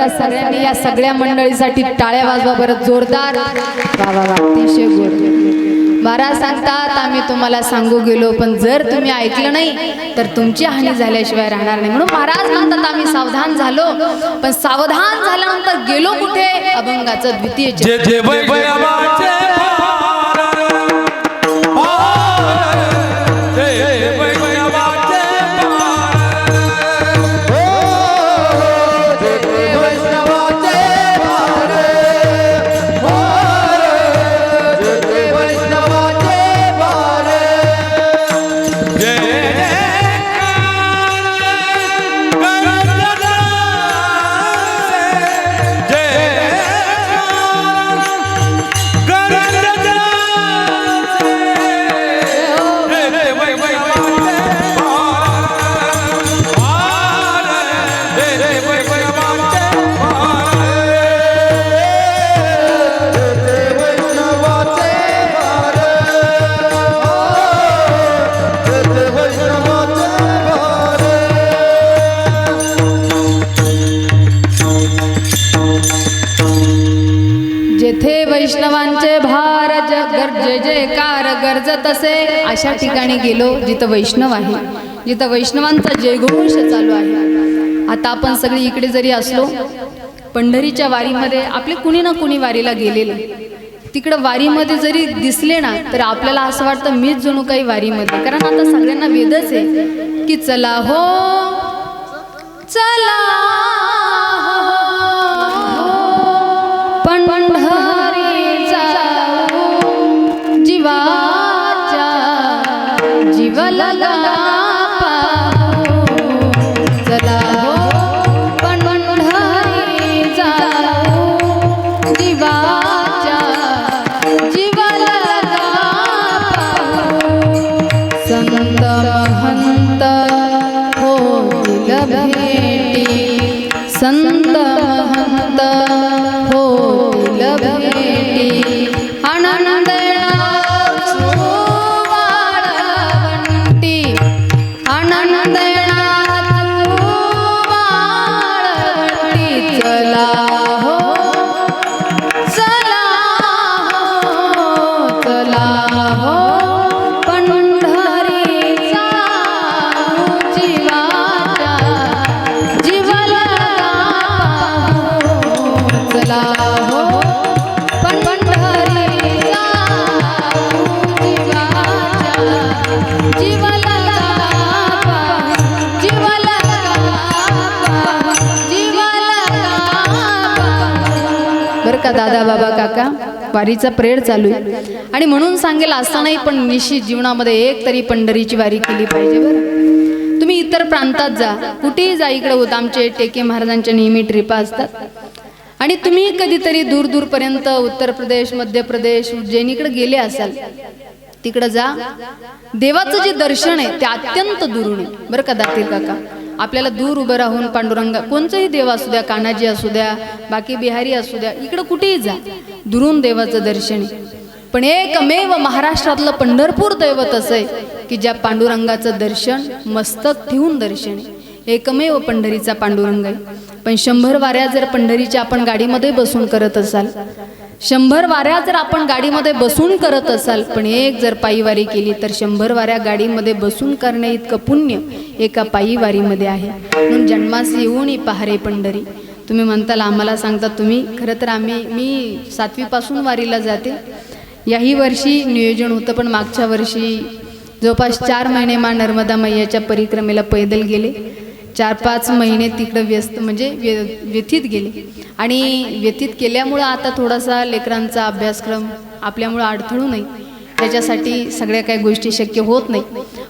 एकदा सगळ्यांनी या सगळ्या मंडळीसाठी टाळ्या वाजवा बरं जोरदार. वा वा वा, अतिशय गोड. महाराज सांगतात आम्ही तुम्हाला सांगू गेलो, पण जर तुम्ही ऐकलं नाही तर तुमची हानी झाल्याशिवाय राहणार नाही. म्हणून महाराज म्हणतात आम्ही सावधान झालो, पण सावधान झाल्यानंतर गेलो कुठे? अभंगाचं द्वितीय जे जे वैभवाचे जेथे वैष्णवांचे भार जय जयकार गरजत असे अशा ठिकाणी गेलो जिथं वैष्णव आहे, जिथं वैष्णवांचा जयघोष चालू आहे. आता आपण सगळी इकडे जरी असलो, पंढरीच्या वारीमध्ये आपले कुणी ना कुणी वारीला गेलेले, तिकडं वारीमध्ये जरी दिसले ना तर आपल्याला असं वाटतं मीच जणू काही वारीमध्ये. कारण आता सगळ्यांना वेदच आहे की चला हो चला पंढरी जाऊ जीवाच्या जीवला पाहू. चला हो पंढरी जाऊ जीवाच्या जीवला पाहू. संत महंत होतील भेटी, संत महंत होतील भेटी. आनंदेना वाळवंटी, आनंदेना वाळवंटी. चला हो चला हो चला हो पंढरी जाऊ जीवाच्या जीवला पाहू. चला हो पंढरी जाऊ जीवाच्या जीवला पाहू. जीवला पाहू. जीवला पाहू. बरं का दादा बाबा काका, वारीचा प्रेड चालू आहे आणि म्हणून सांगेल असं नाही, पण निश्चित जीवनामध्ये एक तरी पंढरीची वारी केली पाहिजे. बरं तुम्ही इतर प्रांतात जा, कुठेही जा, इकडे होत आमचे टेके महाराजांच्या नेहमी ट्रिपा असतात. आणि तुम्ही कधीतरी दूर दूरपर्यंत उत्तर प्रदेश, मध्य प्रदेश, उज्जैनीकडे गेले असाल, तिकडं जा. देवाचं जे दर्शन आहे ते अत्यंत दुरून आहे. बरं का दातीर काका, आपल्याला दूर उभं राहून पांडुरंगा, कोणताही देव असू द्या, कान्हाजी असू द्या, बाकी बिहारी असू द्या, इकडं कुठेही जा, दुरून देवाचं दर्शन आहे. पण एकमेव महाराष्ट्रातलं पंढरपूर दैवत असं आहे की ज्या पांडुरंगाचं दर्शन मस्तक ठेवून दर्शन आहे. एकमेव पंढरीचा पांडुरंग आहे. पण 100 वाऱ्या जर पंढरीच्या आपण गाडीमध्ये बसून करत असाल, 100 वाऱ्या जर आपण गाडीमध्ये बसून करत असाल, पण एक जर पायी वारी केली तर 100 वाऱ्या गाडीमध्ये बसून करणे इतकं पुण्य एका पायी वारीमध्ये आहे. म्हणून जन्मास येऊन पहारे पंढरी. तुम्ही म्हणताल आम्हाला सांगता तुम्ही, खरं तर मी 7वी पासून वारीला जाते. याही वर्षी नियोजन होतं, पण मागच्या वर्षी जवळपास 4 महिने मा नर्मदा मैयाच्या परिक्रमेला पैदल गेले. 4-5 महिने तिकडं व्यस्त म्हणजे व्यथित गेले. आणि व्यथित केल्यामुळं आता थोडासा लेकरांचा अभ्यासक्रम आपल्यामुळं अडथळू नये त्याच्यासाठी सगळ्या काही गोष्टी शक्य होत नाही.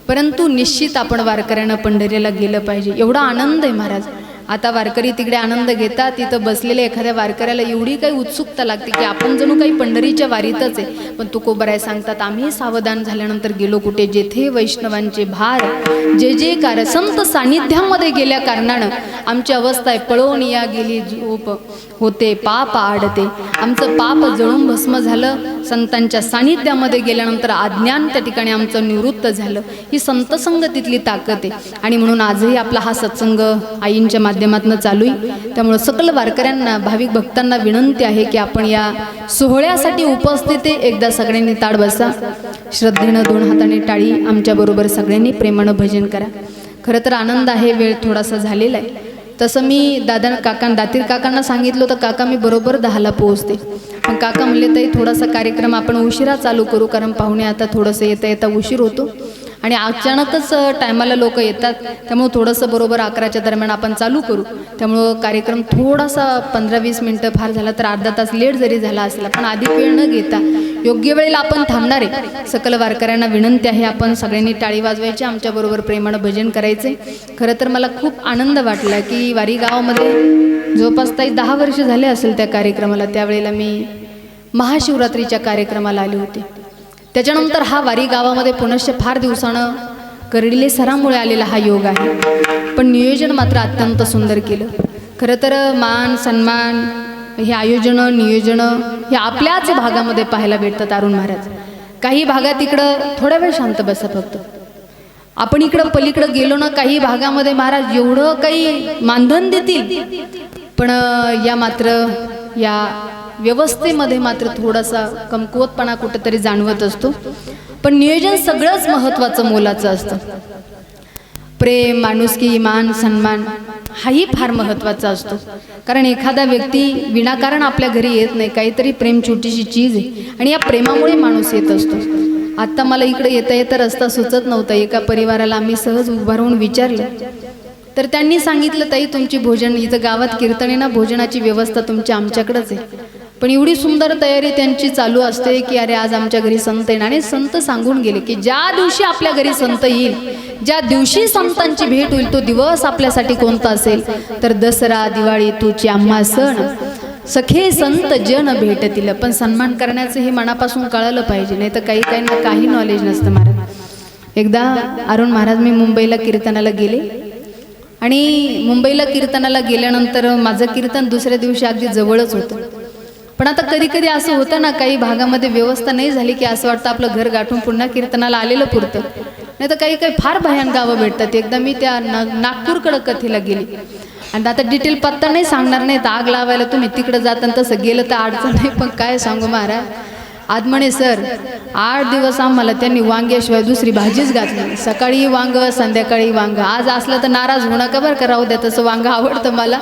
परंतु निश्चित आपण वारकऱ्यानं पंढरीला गेलं पाहिजे. एवढा आनंद आहे महाराज. आता वारकरी तिकडे आनंद घेतात, तिथं बसलेले एखाद्या वारकऱ्याला एवढी काही उत्सुकता लागते की आपण जणू काही पंढरीच्या वारीतच आहे. पण तुकोबराय सांगतात आम्ही सावधान झाल्यानंतर गेलो कुठे? जेथे वैष्णवांचे भार जे जे कार संत सानिध्यामध्ये गेल्या कारणानं आमची अवस्था आहे पळवून या गेली झोप होते पाप आडते. आमचं पाप जळून भस्म झालं. संतांच्या सानिध्यामध्ये गेल्यानंतर अज्ञान त्या ठिकाणी आमचं निवृत्त झालं. ही संत संगतीतली ताकद आहे. आणि म्हणून आजही आपला हा सत्संग आईंच्या माध्यमातून चालू आहे. त्यामुळं सकल वारकऱ्यांना, भाविक भक्तांना विनंती आहे की आपण या सोहळ्यासाठी उपस्थित आहे. एकदा सगळ्यांनी ताड बसा, श्रद्धेनं 2 हाताने टाळी आमच्याबरोबर सगळ्यांनी प्रेमानं भजन करा. खरं तर आनंद आहे, वेळ थोडासा झालेला आहे. तसं मी दातीर काकांना सांगितलं होतं, काका मी बरोबर 10ला पोहोचते. पण काका म्हणले ताई थोडासा कार्यक्रम आपण उशिरा चालू करू, कारण पाहुणे आता थोडंसं येता उशीर होतो आणि अचानकच टायमाला लोक येतात. त्यामुळं थोडंसं बरोबर 11च्या दरम्यान आपण चालू करू. त्यामुळं कार्यक्रम थोडासा 15-20 मिनटं फार झाला तर अर्धा तास लेट जरी झाला असला, पण अधिक वेळ न घेता योग्य वेळेला आपण थांबणार आहे. सकल वारकऱ्यांना विनंती आहे, आपण सगळ्यांनी टाळी वाजवायची, आमच्याबरोबर प्रेमानं भजन करायचे. खरं तर मला खूप आनंद वाटला की वारी गावामध्ये जवळपास ताई 10 वर्ष झाले असेल त्या कार्यक्रमाला. त्यावेळेला मी महाशिवरात्रीच्या कार्यक्रमाला आले होते. त्याच्यानंतर हा वारी गावामध्ये पुनश्च फार दिवसानं कर्डिले सरामुळे आलेला हा योग आहे. पण नियोजन मात्र अत्यंत सुंदर केलं. खरं तर मान सन्मान हे आयोजनं नियोजनं हे आपल्याच भागामध्ये पाहायला भेटतात. अरुण महाराज काही भागात इकडं थोडा वेळ शांत बसा फक्त. आपण इकडं पलीकडं गेलो ना, काही भागामध्ये महाराज एवढं काही मानधन देतील, पण या व्यवस्थेमध्ये मात्र थोडासा कमकुवतपणा कुठेतरी जाणवत असतो. पण नियोजन सगळंच महत्त्वाचं मोलाचं असतं. प्रेम, माणुसकी, मान सन्मान हाही फार महत्त्वाचा असतो. कारण एखादा व्यक्ती विनाकारण आपल्या घरी येत नाही, काहीतरी प्रेम छोटीशी चीज आहे आणि या प्रेमामुळे माणूस येत असतो. आत्ता मला इकडे येता रस्ता सुचत नव्हता. एका परिवाराला आम्ही सहज उभा राहून विचारलं तर त्यांनी सांगितलं, ताई तुमची भोजन इथं गावात कीर्तन आहे ना, भोजनाची व्यवस्था तुमची आमच्याकडेच आहे. पण एवढी सुंदर तयारी त्यांची चालू असते की अरे आज आमच्या घरी संत येणार. आणि संत सांगून गेले की ज्या दिवशी आपल्या घरी संत येईल, ज्या दिवशी संतांची भेट होईल, तो दिवस आपल्यासाठी कोणता असेल तर दसरा, दिवाळी, तुझी आम्हा सण, सखे संत जन भेटतील. पण सन्मान करण्याचं हे मनापासून कळालं पाहिजे, नाही तर काहींना काही नॉलेज नसतं. महाराज एकदा अरुण महाराज मी मुंबईला कीर्तनाला गेले आणि मुंबईला कीर्तनाला गेल्यानंतर माझं कीर्तन दुसऱ्या दिवशी अगदी जवळच होतं. पण आता कधी कधी असं होतं ना, काही भागामध्ये व्यवस्था नाही झाली की असं वाटतं आपलं घर गाठून पुन्हा कीर्तनाला आलेलं पुरतं. नाही तर काही फार भयान गावं भेटतात. एकदा मी त्या नागपूरकडं कथेला गेली आणि आता डिटेल पत्ता नाही सांगणार नाही, तर आग लावायला तुम्ही तिकडं जाताना तसं गेलं तर अडचण नाही. पण काय सांगू महाराज, आज म्हणे सर 8 दिवस आम्हाला त्यांनी वांग्याशिवाय दुसरी भाजीच घातली. सकाळी वांग, संध्याकाळी वांग. आज असलं तर नाराज होऊ नका बरं का, राहू द्या, तसं वांग आवडतं मला.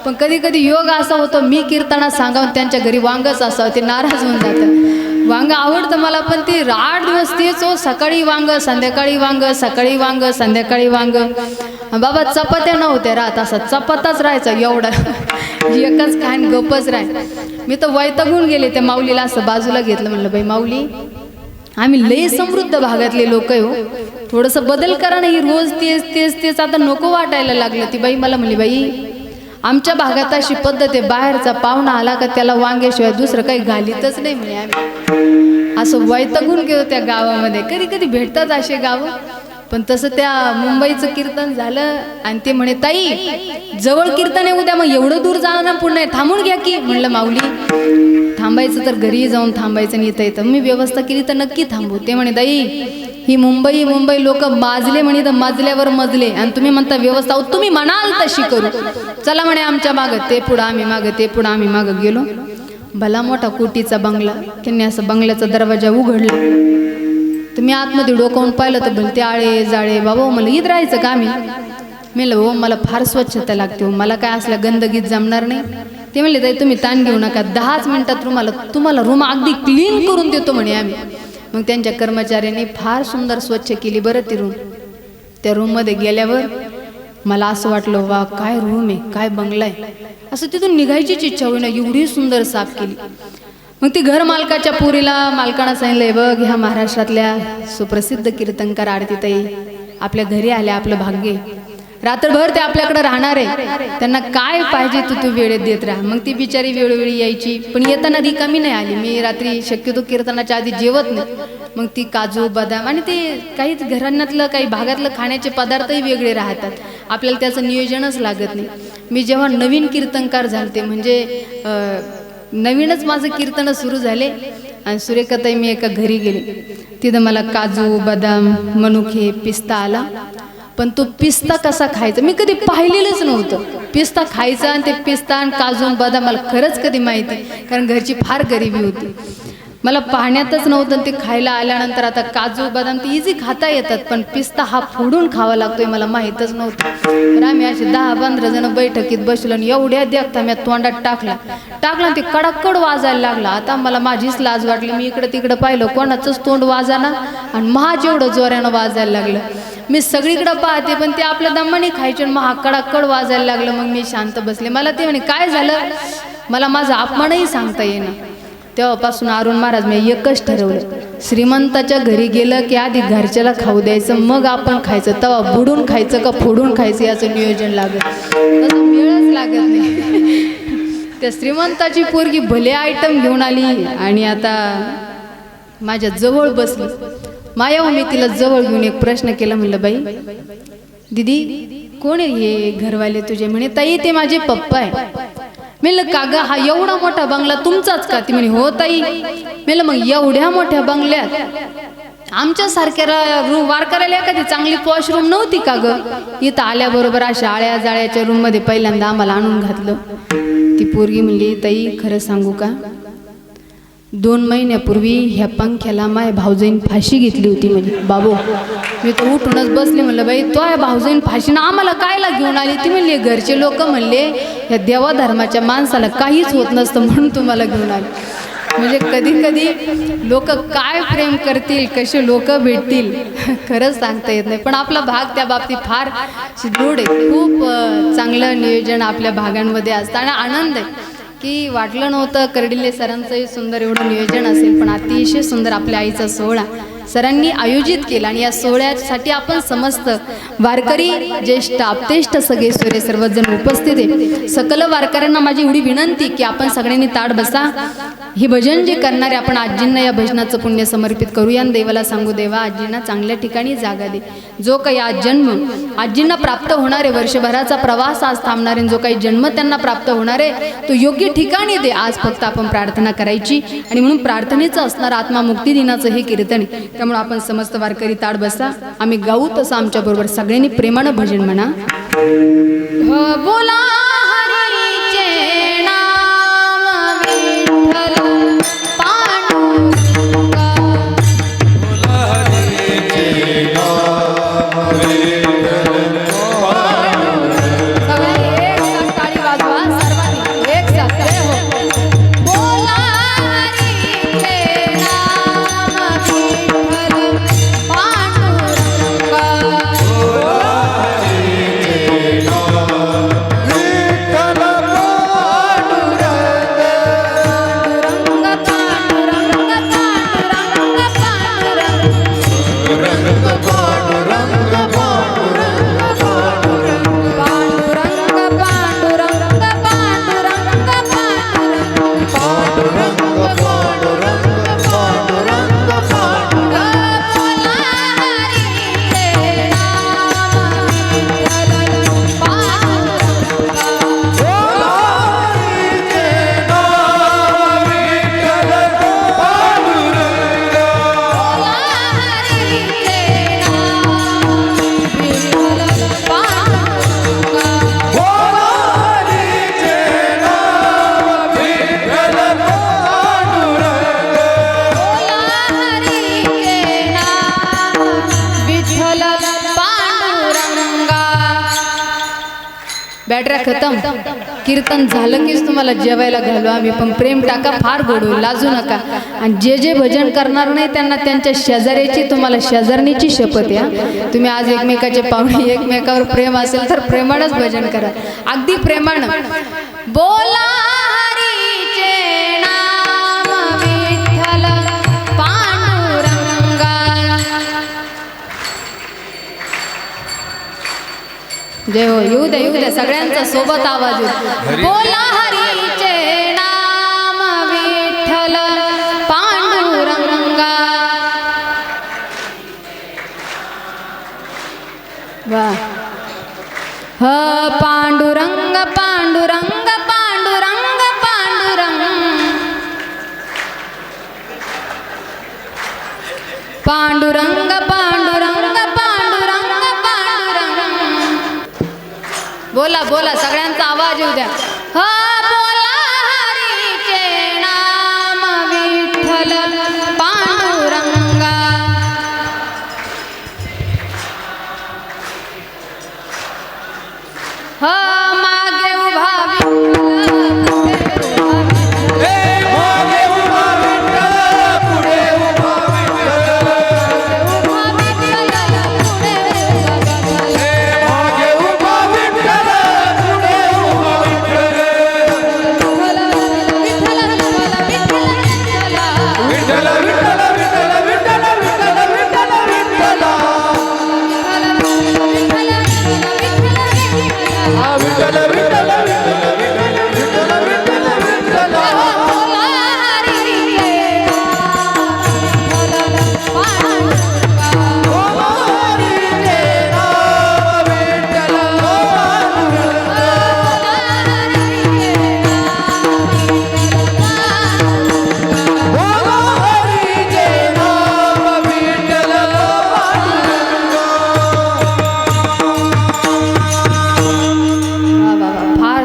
पण कधी कधी योग असा होतो, मी कीर्तनात सांगावं त्यांच्या घरी वांगच असावं, ते नाराज होऊन जातं. वांग आवडतं मला, पण ते 8 दिवस तेच हो, सकाळी वांग, संध्याकाळी वांग, सकाळी वांग, संध्याकाळी वांग. बाबा चपात्या नव्हत्या राहत, असा चपाताच राहायचा एवढा, एकच खान गपच राह. मी तर वैतागून गेले. त्या माऊलीला असं बाजूला घेतलं, म्हणलं बाई माऊली, आम्ही लय समृद्ध भागातले लोक आहे हो, थोडंसं बदल करा ना, ही रोज तेच आता नको वाटायला लागलं. ती बाई मला म्हणली, बाई आमच्या भागात अशी पद्धत आहे, बाहेरचा पाहुणा आला का त्याला वांग्याशिवाय दुसरं काही घालीतच नाही म्हणे. आम्ही असं वैतागून गेलो त्या गावामध्ये. कधी कधी भेटतात असे गावं. पण तसं त्या मुंबईचं कीर्तन झालं आणि ते म्हणे, ताई जवळ कीर्तन आहे उद्या, मग एवढं दूर जाणार ना, पुन्हा थांबून घ्या की. म्हणलं माऊली थांबायचं तर घरी जाऊन थांबायचं आणि येतं मी व्यवस्था केली तर नक्की थांबू. ते म्हणे, ताई ही मुंबई लोक माजले म्हणे तर माजल्यावर मजले, आणि तुम्ही म्हणता व्यवस्था, तुम्ही म्हणाल तशी करू. चला म्हणे आमच्या मागं, ते पुढं आम्ही मागं, ते पुढं आम्ही मागं गेलो. भला मोठा कोटीचा बंगला. त्यांनी असं बंगल्याचा दरवाजा उघडला. तुम्ही आतमध्ये डोकावून पाहिलं तर भलते आळे जाळे. बाबा मला ईद राहायचं का आम्ही? म्हणलं हो मला फार स्वच्छता लागते हो, मला काय असल्या गंदगीत जमणार नाही. ते म्हणले ताई तुम्ही ताण घेऊ नका, 10च मिनिटात तुम्हाला रूम अगदी क्लीन करून देतो म्हणे आम्ही. मग त्यांच्या कर्मचाऱ्यांनी फार सुंदर स्वच्छ केली बरं ती रूम. त्या रूममध्ये गेल्यावर मला असं वाटलं, वा काय रूम आहे, काय बंगला आहे. असं तिथून निघायचीच इच्छा होईना, एवढी सुंदर साफ केली. मग ती घर मालकाच्या पुरीला मालकानं सांगितलंय, बघ ह्या महाराष्ट्रातल्या सुप्रसिद्ध कीर्तनकार आरतीताई आपल्या घरी आल्या, आपलं भाग्य. रात्रभर ते आपल्याकडे राहणार आहे, त्यांना काय पाहिजे तू वेळेत देत राहा. मग ती बिचारी वेळोवेळी यायची, पण येताना रिकामी नाही आली. मी रात्री शक्यतो कीर्तनाच्या आधी जेवत नाही. मग ती काजू बदाम आणि ते काही घराण्यातलं काही भागातलं खाण्याचे पदार्थही वेगळे राहतात, आपल्याला त्याचं नियोजनच लागत नाही. मी जेव्हा नवीन कीर्तनकार झालते, म्हणजे नवीनच माझं कीर्तन सुरू झाले आणि सुरेखाताई मी एका घरी गेले, तिथं मला काजू बदाम मनुके पिस्ता आला. पण तो पिस्ता कसा खायचा मी कधी पाहिलेलंच नव्हतं. पिस्ता खायचा आणि ते पिस्ता आणि काजू आणि बदाम मला खरंच कधी माहिती, कारण घरची फार गरिबी होती, मला पाहण्यातच नव्हतं. ते खायला आल्यानंतर आता काजू बदाम ते इझी खाता येतात, पण पिस्ता हा फोडून खावा लागतोय मला माहीतच नव्हतं. तर आम्ही असे 10-15 जण बैठकीत बसलो आणि एवढ्या देखता मी तोंडात टाकला ते कडाकड वाजायला लागला. आता मला माझीच लाज वाटली, मी इकडं तिकडं पाहिलं कोणाचंच तोंड वाजाना आणि महाज एवढं जोरानं वाजायला लागलं. मी सगळीकडं पाहते पण ते आपल्या दमाने खायचे आणि महा कडाकड वाजायला लागलं. मग मी शांत बसले. मला ते म्हणे काय झालं, मला माझा अपमानही सांगता येईना. तेव्हापासून अरुण महाराज मी एकच ठरवलं, श्रीमंताच्या घरी गेलं की आधी घरच्याला खाऊ द्यायचं, मग आपण खायचं. तेव्हा बुडून खायचं का फोडून खायचं याचं नियोजन लागत, तसं वेळच लागत नाही. त्या श्रीमंताची पोरगी भले आयटम घेऊन आली आणि आता माझ्या जवळ बसली. माया मी तिला जवळ घेऊन एक प्रश्न केला, म्हणलं बाई दीदी कोण आहे हे घरवाले तुझे? म्हणे ताई ते माझे पप्पा आहे. म्हणलं का ग, हा एवढा मोठा बंगला तुमचाच का? ती म्हणे हो ताई. म्हणलं मग एवढ्या मोठ्या बंगल्यात आमच्या सारख्या रूम वारकऱ्याला एखादी चांगली पॉश रूम नव्हती का ग? इथं आल्याबरोबर अशा आळ्या जाळ्याच्या रूम मध्ये पहिल्यांदा आम्हाला आणून घातलं. ती पोरगी म्हणली ताई खरं सांगू का, 2 महिन्यापूर्वी ह्या पंख्याला माय भाऊजाईन फाशी घेतली होती. म्हणजे बाबू मी तर उठूनच बसले. म्हणलं बाई तो आहे भाऊजाईन फाशीनं आम्हाला कायला घेऊन आली? ती म्हणली घरचे लोक म्हणले या देवा धर्माच्या माणसाला काहीच होत नसतं म्हणून तुम्हाला घेऊन आली. म्हणजे कधी कधी लोक काय प्रेम करतील, कसे लोक भेटतील खरंच सांगता येत नाही. पण आपला भाग त्या बाबतीत फार दृढ आहे. खूप चांगलं नियोजन आपल्या भागांमध्ये असतं आणि आनंद आहे की वाटलं नव्हतं कर्डिले सरांचंही सुंदर एवढं नियोजन असेल, पण अतिशय सुंदर आपल्या आईचा सोहळा सरांनी आयोजित केला. आणि या सोहळ्यासाठी आपण समस्त वारकरी ज्येष्ठ आपतेष्ट सगळे सोयरे सर्वजण उपस्थित आहे. सकल वारकऱ्यांना माझी एवढी विनंती की आपण सगळ्यांनी ताट बसा. हे भजन जे करणारे आपण आजींना या भजनाचं पुण्य समर्पित करूया आणि देवाला सांगू देवा आजींना चांगल्या ठिकाणी जागा दे. जो काही आज जन्म आजींना प्राप्त होणारे, वर्षभराचा प्रवास आज थांबणारे, जो काही जन्म त्यांना प्राप्त होणारे तो योग्य ठिकाणी दे. आज फक्त आपण प्रार्थना करायची आणि म्हणून प्रार्थनेचं असणार आत्मामुक्ती दिनाचं हे कीर्तन. त्यामुळे आपण समस्त वारकरी ताट बसा. आम्ही गाऊ तसं आमच्या बरोबर सगळ्यांनी प्रेमानं भजन म्हणा. बोला बॅटऱ्या खतम. कीर्तन झालं कीच तुम्हाला जेवायला घालू आम्ही, पण प्रेम टाका फार गोड होईल, लाजू नका. आणि जे जे भजन करणार नाही त्यांना त्यांच्या शेजाऱ्याची तुम्हाला शेजारणीची शपथ या. तुम्ही आज एकमेकाचे पाहुणे, एकमेकावर प्रेम असेल तर प्रेमानंच भजन करा, अगदी प्रेमानं. बोला जय हो. येऊ द्या सगळ्यांचा सोबत आवाज येऊ. बोला हरीचे नाम विठ्ठल पांडुरंगा. वा पांडुरंग पांडुरंग पांडुरंग पांडुरंग पांडुरंग पांडुरंग पांडुरंग पांडुरंग. बोला बोला सगळ्यांचा आवाज येऊ द्या. हा बोला हरीचे नाम विठ्ठल पांडुरंगा. हा मागे उभा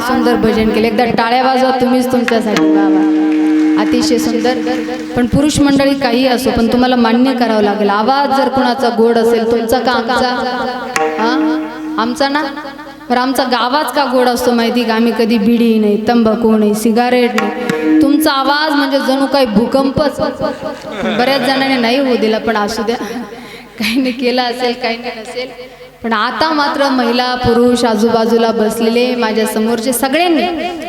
सुंदर भजन केले. एकदा टाळ्या वाजवा तुम्हीच तुमच्यासाठी. बाबा अतिशय सुंदर. पण पुरुष मंडळी काही असो पण तुम्हाला मान्य करावं लागेल. आवाज जर कुणाचा गोड असेल तुमचा का आमचा? आमचा ना. तर आमचा आवाज का गोड असतो माहिती का? आम्ही कधी बिडी नाही, तंबाखू नाही, सिगारेट नाही. तुमचा आवाज म्हणजे जणू काही भूकंपच. बऱ्याच जणांनी नाही होऊ दिला पण असू द्या. काही नाही केलं असेल काही नाही नसेल. पण आता मात्र महिला पुरुष आजूबाजूला बसलेले माझ्या समोरचे सगळ्यांनी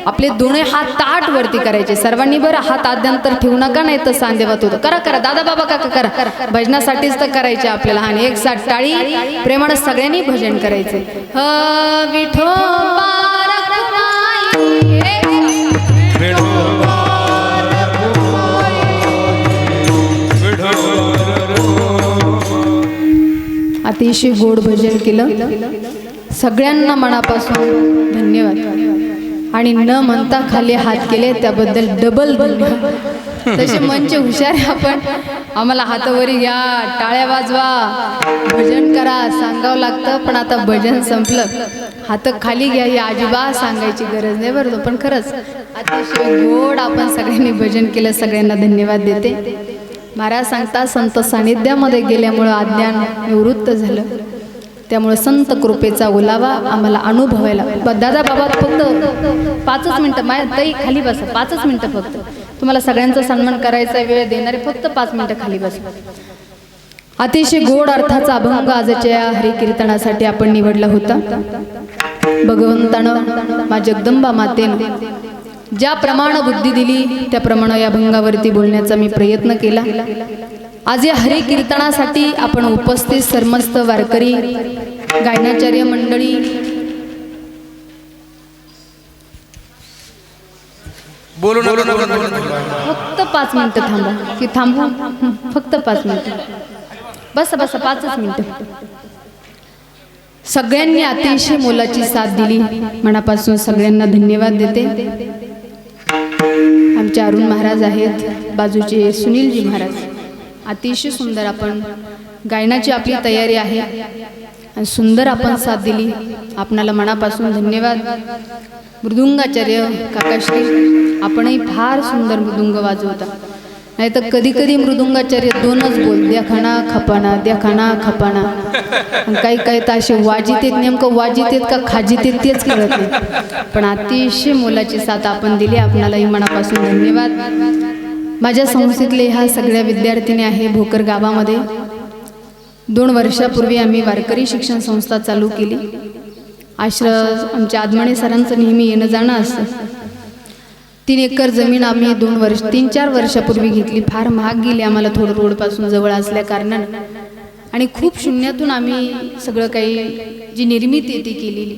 आपले दोन्ही हात ताट वरती करायचे. सर्वांनी बरं हात आद्यांतर ठेवू नका नाही तर सांदेवात होतं. करा करा दादा बाबा काका करा. भजनासाठीच तर करायचे आपल्याला. आणि एक साथ टाळी प्रेमानं सगळ्यांनी भजन करायचे. ह विठोबा रखुमाई. अतिशय गोड भजन केलं. सगळ्यांना मनापासून धन्यवाद. आणि न म्हणता खाली हात केले त्याबद्दल डबल धन्यवाद. तसे मंच हुशार आहे आपण. आम्हाला हातावरी घ्या, टाळ्या वाजवा, भजन करा सांगावं लागतं. पण आता भजन संपलं. हात खाली घ्या ही अजिबात सांगायची गरज नाही बरं. पण खरंच अतिशय गोड आपण सगळ्यांनी भजन केलं. सगळ्यांना धन्यवाद देते. महाराज सांगता संत सानिध्यामध्ये गेल्यामुळं अज्ञान निवृत्त झालं. त्यामुळे संत कृपेचा ओलावा आम्हाला अनुभवायला. दादा बाबा फक्त 5 मिनिटं. माझ्या ताई खाली बसा. 5 मिनिटं फक्त. तुम्हाला सगळ्यांचा सन्मान करायचा वेळ देणारे फक्त 5 मिनिटं खाली बसा. अतिशय गोड अर्थाचा अभंग आजच्या हरिकीर्तनासाठी आपण निवडला होता. भगवंतानं मा जगदंबा मातेनं ज्याप्रमाणे बुद्धी दिली त्याप्रमाणे या अभंगावरती बोलण्याचा मी प्रयत्न केला. आज या हरी कीर्तनासाठी आपण उपस्थित सर्मस्त वारकरी गायनाचार्य मंडळी बोलू नका. फक्त 5 मिनिटं थांबा. की थांबू? फक्त 5 मिनिटं. बसा बसा 5च मिनिटं. सगळ्यांनी अतिशय मोलाची साथ दिली. मनापासून सगळ्यांना धन्यवाद देते. आमचे अरुण महाराज आहेत, बाजूचे सुनीलजी महाराज. अतिशय सुंदर आपण गायनाची आपली तयारी आहे आणि सुंदर आपण साथ दिली. आपणाला मनापासून धन्यवाद. मृदुंगाचार्य काकाश्री आपणही फार सुंदर मृदुंग वाजवता. नाही तर कधी कधी मृदुंगाचार्य 2च बोल द्या खाना खपाना द्या खाना खपाना. काही काही तर असे वाजित आहेत. नेमकं वाजित आहेत का खाजित आहेत तेच कळत नाही. पण अतिशय मोलाची साथ आपण दिली. आपणालाही मनापासून धन्यवाद. माझ्या संस्थेतले ह्या सगळ्या विद्यार्थिनी आहे. भोकर गावामध्ये 2 वर्षापूर्वी आम्ही वारकरी शिक्षण संस्था चालू केली. आश्रम आमच्या आदमणे सरांचं नेहमी येणं जाणं असतं. 3 एकर जमीन आम्ही 3-4 वर्षापूर्वी घेतली. फार महाग गेली आम्हाला. थोडं रोडपासून जवळ असल्या कारणानं आणि खूप शून्यातून आम्ही सगळं काही जी निर्मिती ती केलेली.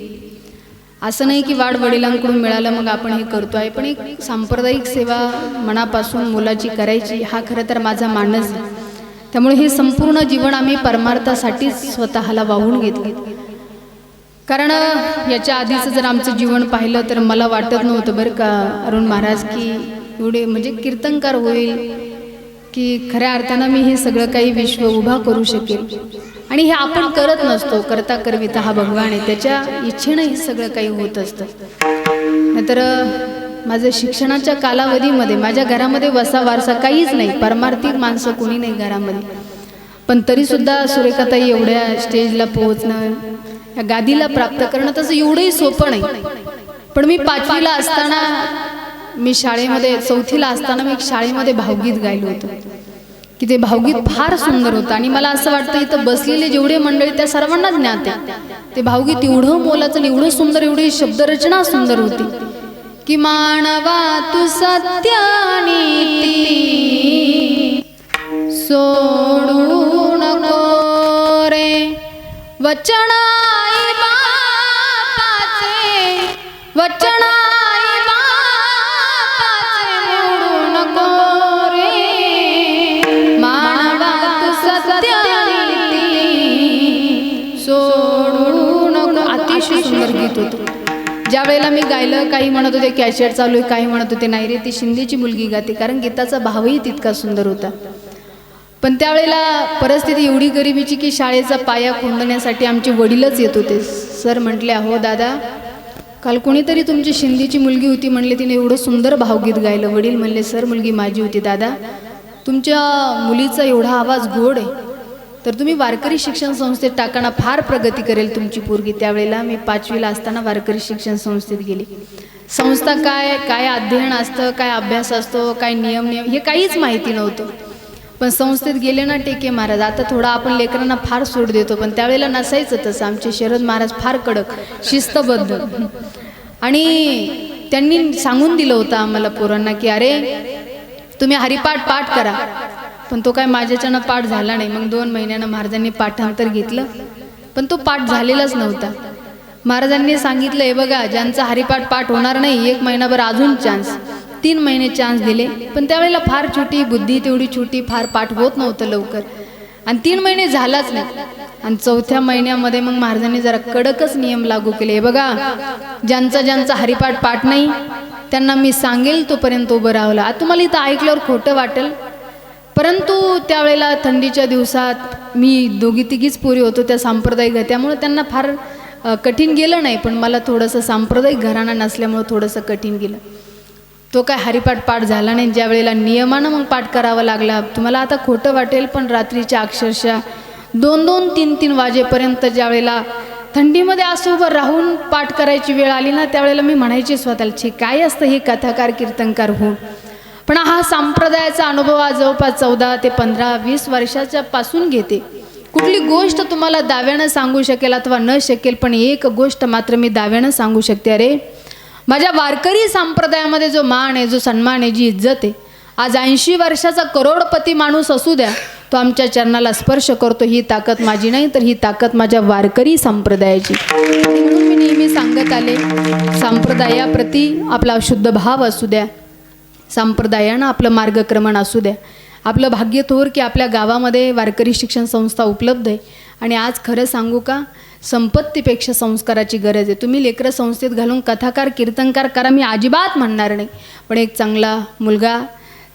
असं नाही की वाडवडिलांकडून मिळालं मग आपण हे करतो आहे. पण एक सांप्रदायिक सेवा मनापासून मुलाची करायची हा खरं तर माझा मानस आहे. त्यामुळे हे संपूर्ण जीवन आम्ही परमार्थासाठीच स्वतःला वाहून घेतले. कारण याच्या आधीचं जर आमचं जीवन पाहिलं तर मला वाटत नव्हतं बरं का अरुण महाराज की एवढे म्हणजे कीर्तनकार होईल की खऱ्या अर्थानं मी हे सगळं काही विश्व उभा करू शकेल. आणि हे आपण करत नसतो, करता करविता हा भगवान आहे, त्याच्या इच्छेनं हे सगळं काही होत असतं. नाहीतर माझं शिक्षणाच्या कालावधीमध्ये माझ्या घरामध्ये वसा वारसा काहीच नाही, परमार्थिक माणसं कोणी नाही घरामध्ये. पण तरीसुद्धा सुरेखाताई एवढ्या स्टेजला पोहोचणं, या गादीला प्राप्त करणं तसं एवढंही सोपं नाही. पण मी 5वीला असताना, मी शाळेमध्ये 4थीला असताना मी एक शाळेमध्ये भावगीत गायलो होतं की ते भावगीत फार सुंदर होतं. आणि मला असं वाटतं इथं बसलेले जेवढे मंडळी त्या सर्वांनाच ज्ञात आहे. ते भावगीत एवढं मोलाचं आणि एवढं सुंदर, एवढी शब्दरचना सुंदर होती की मानवा तू सत्यानीती सोडू नको रे, वचनाई बापाचे, वचनाई बापाचे मोडू नको रे, मानवा तू सत्यानीती सोडू नको. अतिशय सुंदर गीत होतं. ज्या वेळेला मी गायलं, काही म्हणत होते कॅसेट चालू आहे, काही म्हणत होते नाही रे ती शिंदेची मुलगी गाते, कारण गीताचा भावही तितका सुंदर होता. पण त्यावेळेला परिस्थिती एवढी गरिबीची की शाळेचा पाया खोदण्यासाठी आमचे वडीलच येत होते. सर म्हटले, अहो दादा, काल कोणीतरी तुमची शिंदेची मुलगी होती म्हणले, तिने एवढं सुंदर भावगीत गायलं. वडील म्हणले, सर मुलगी माझी होती. दादा, तुमच्या मुलीचा एवढा आवाज गोड आहे, तर तुम्ही वारकरी शिक्षण संस्थेत टाकाना, फार प्रगती करेल तुमची पोरगी. त्यावेळेला मी 5वीला असताना वारकरी शिक्षण संस्थेत गेली. संस्था काय, काय अध्ययन असतं, काय अभ्यास असतो, काय नियम हे काहीच माहिती नव्हतं. पण संस्थेत गेले ना टेके महाराज, आता थोडा आपण लेकरांना फार सूट देतो, पण त्यावेळेला नसायचं तसं. आमचे शरद महाराज फार कडक, शिस्तबद्ध, आणि त्यांनी सांगून दिलं होतं आम्हाला पोरांना की अरे तुम्ही हरिपाठ पाठ करा. पण तो काय माझ्याच्यानं पाठ झाला नाही. मग 2 महिन्यानं महाराजांनी पाठांतर घेतलं, पण तो पाठ झालेलाच नव्हता. महाराजांनी सांगितलं, हे बघा, ज्यांचा हरिपाठ पाठ होणार नाही 1 महिनाभर अजून चान्स. 3 महिने चान्स दिले, पण त्यावेळेला फार छोटी बुद्धी, तेवढी छोटी, फार पाठ होत नव्हतं लवकर, आणि 3 महिने झालाच नाही. आणि 4थ्या महिन्यामध्ये मग महाराजांनी जरा कडकच नियम लागू केले. हे बघा, ज्यांचा हरिपाठ पाठ नाही त्यांना मी सांगेल तोपर्यंत उभं राहावं. आता तुम्हाला इथं ऐकल्यावर खोटं वाटेल, परंतु त्यावेळेला थंडीच्या दिवसात मी 2-3 पोरी होतो त्या सांप्रदायिक, त्यामुळे त्यांना फार कठीण गेलं नाही. पण मला थोडंसं सांप्रदायिक घराणा नसल्यामुळं थोडंसं कठीण गेलं. तो काय हरिपाठ पाठ झाला नाही. ज्या वेळेला नियमानं मग पाठ करावा लागला, तुम्हाला आता खोटं वाटेल, पण रात्रीच्या अक्षरशः 2-2, 3-3 वाजेपर्यंत ज्या वेळेला थंडीमध्ये असं उभं राहून पाठ करायची वेळ आली ना, त्यावेळेला मी म्हणायचे स्वतःला, छे काय असतं हे कथाकार कीर्तनकार होऊन. पण हा संप्रदायाचा अनुभव आज जवळपास 14 ते 15-20 वर्षाच्या पासून घेते. कुठली गोष्ट तुम्हाला दाव्यानं सांगू शकेल अथवा न शकेल, पण एक गोष्ट मात्र मी दाव्यानं सांगू शकते, अरे माझ्या वारकरी संप्रदायामध्ये जो मान आहे, जो सन्मान आहे, जी इज्जत आहे, आज 80 वर्षाचा करोडपती माणूस असू द्या, तो आमच्या चरणाला स्पर्श करतो. ही ताकद माझी नाही, तर ही ताकद माझ्या वारकरी संप्रदायाची. म्हणून मी नेहमी सांगत आले, संप्रदायाप्रती आपला शुद्ध भाव असू द्या, संप्रदायानं आपलं मार्गक्रमण असू द्या. आपलं भाग्य थोर की आपल्या गावामध्ये वारकरी शिक्षण संस्था उपलब्ध आहे. आणि आज खरं सांगू का, संपत्तीपेक्षा संस्काराची गरज आहे. तुम्ही लेकरं संस्थेत घालून कथाकार कीर्तनकार करा, मी अजिबात म्हणणार नाही, पण एक चांगला मुलगा,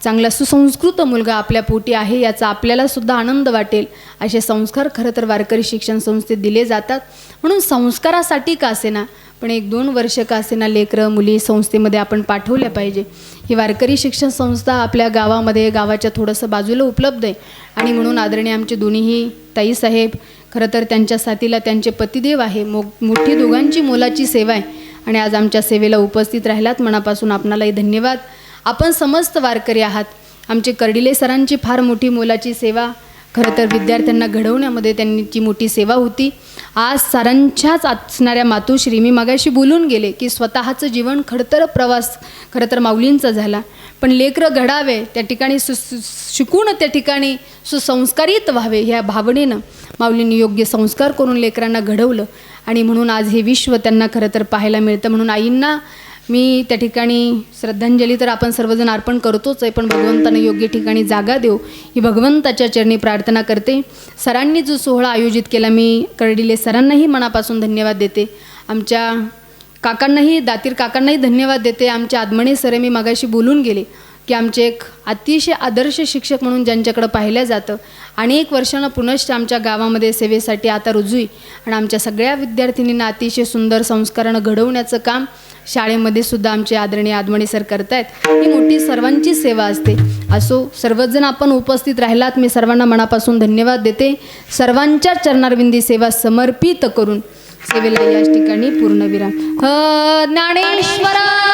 चांगला सुसंस्कृत मुलगा आपल्या पोटी आहे याचा आपल्याला सुद्धा आनंद वाटेल, असे संस्कार खरं तर वारकरी शिक्षण संस्थेत दिले जातात. म्हणून संस्कारासाठी का असेना, पण 1-2 वर्ष का असेना लेकरं मुली संस्थेमध्ये आपण पाठवल्या पाहिजे. ही वारकरी शिक्षण संस्था आपल्या गावामध्ये, गावाच्या थोडंसं बाजूला उपलब्ध आहे. आणि म्हणून आदरणीय आमचे दोन्हीही ताईसाहेब, खरं तर त्यांच्या साथीला त्यांचे पतिदेव आहे. मोठी दोघांची मोलाची सेवा आहे, आणि आज आमच्या सेवेला उपस्थित राहिलात, मनापासून आपणालाही धन्यवाद. आपण समस्त वारकरी आहात. आमचे कर्डिले सरांची फार मोठी मोलाची सेवा, खरं तर विद्यार्थ्यांना घडवण्यामध्ये त्यांची मोठी सेवा होती. आज सरांच्याच असणाऱ्या मातोश्री, मी मगाशी बोलून गेले की स्वतःचं जीवन खडतर प्रवास खरं तर माऊलींचा झाला, पण लेकरं घडावे त्या ठिकाणी शिकून त्या ठिकाणी सुसंस्कारित व्हावे ह्या भावनेनं माऊलींनी योग्य संस्कार करून लेकरांना घडवलं. आणि म्हणून आज हे विश्व त्यांना खरं तर पाहायला मिळतं. म्हणून आईंना मी त्या ठिकाणी श्रद्धांजली तर आपण सर्वजण अर्पण करतोच आहे, पण भगवंतानं योग्य ठिकाणी जागा देऊ ही भगवंताच्या चरणी प्रार्थना करते. सरांनी जो सोहळा आयोजित केला, मी कर्डिले सरांनाही मनापासून धन्यवाद देते. आमच्या काकांनाही, दातीर काकांनाही धन्यवाद देते. आमच्या आदमणे सर, मी मागाशी बोलून गेले, की आमचे एक अतिशय आदर्श शिक्षक म्हणून ज्यांच्याकडं पाहिलं जातं, अनेक वर्षांना पुनश्च आमच्या गावामध्ये सेवेसाठी आता रुजू आहे आणि आमच्या सगळ्या विद्यार्थिनींना अतिशय सुंदर संस्कारानं घडवण्याचं काम शाळेमध्ये सुद्धा आमचे आदरणीय आदमणे सर करतायत. ही मोठी सर्वांची सेवा असते. असो, सर्वजण आपण उपस्थित राहिलात, मी सर्वांना मनापासून धन्यवाद देते. सर्वांच्या चरणारविंदी सेवा समर्पित करून सेवेला याच ठिकाणी पूर्णविराम. ज्ञानेश्वरा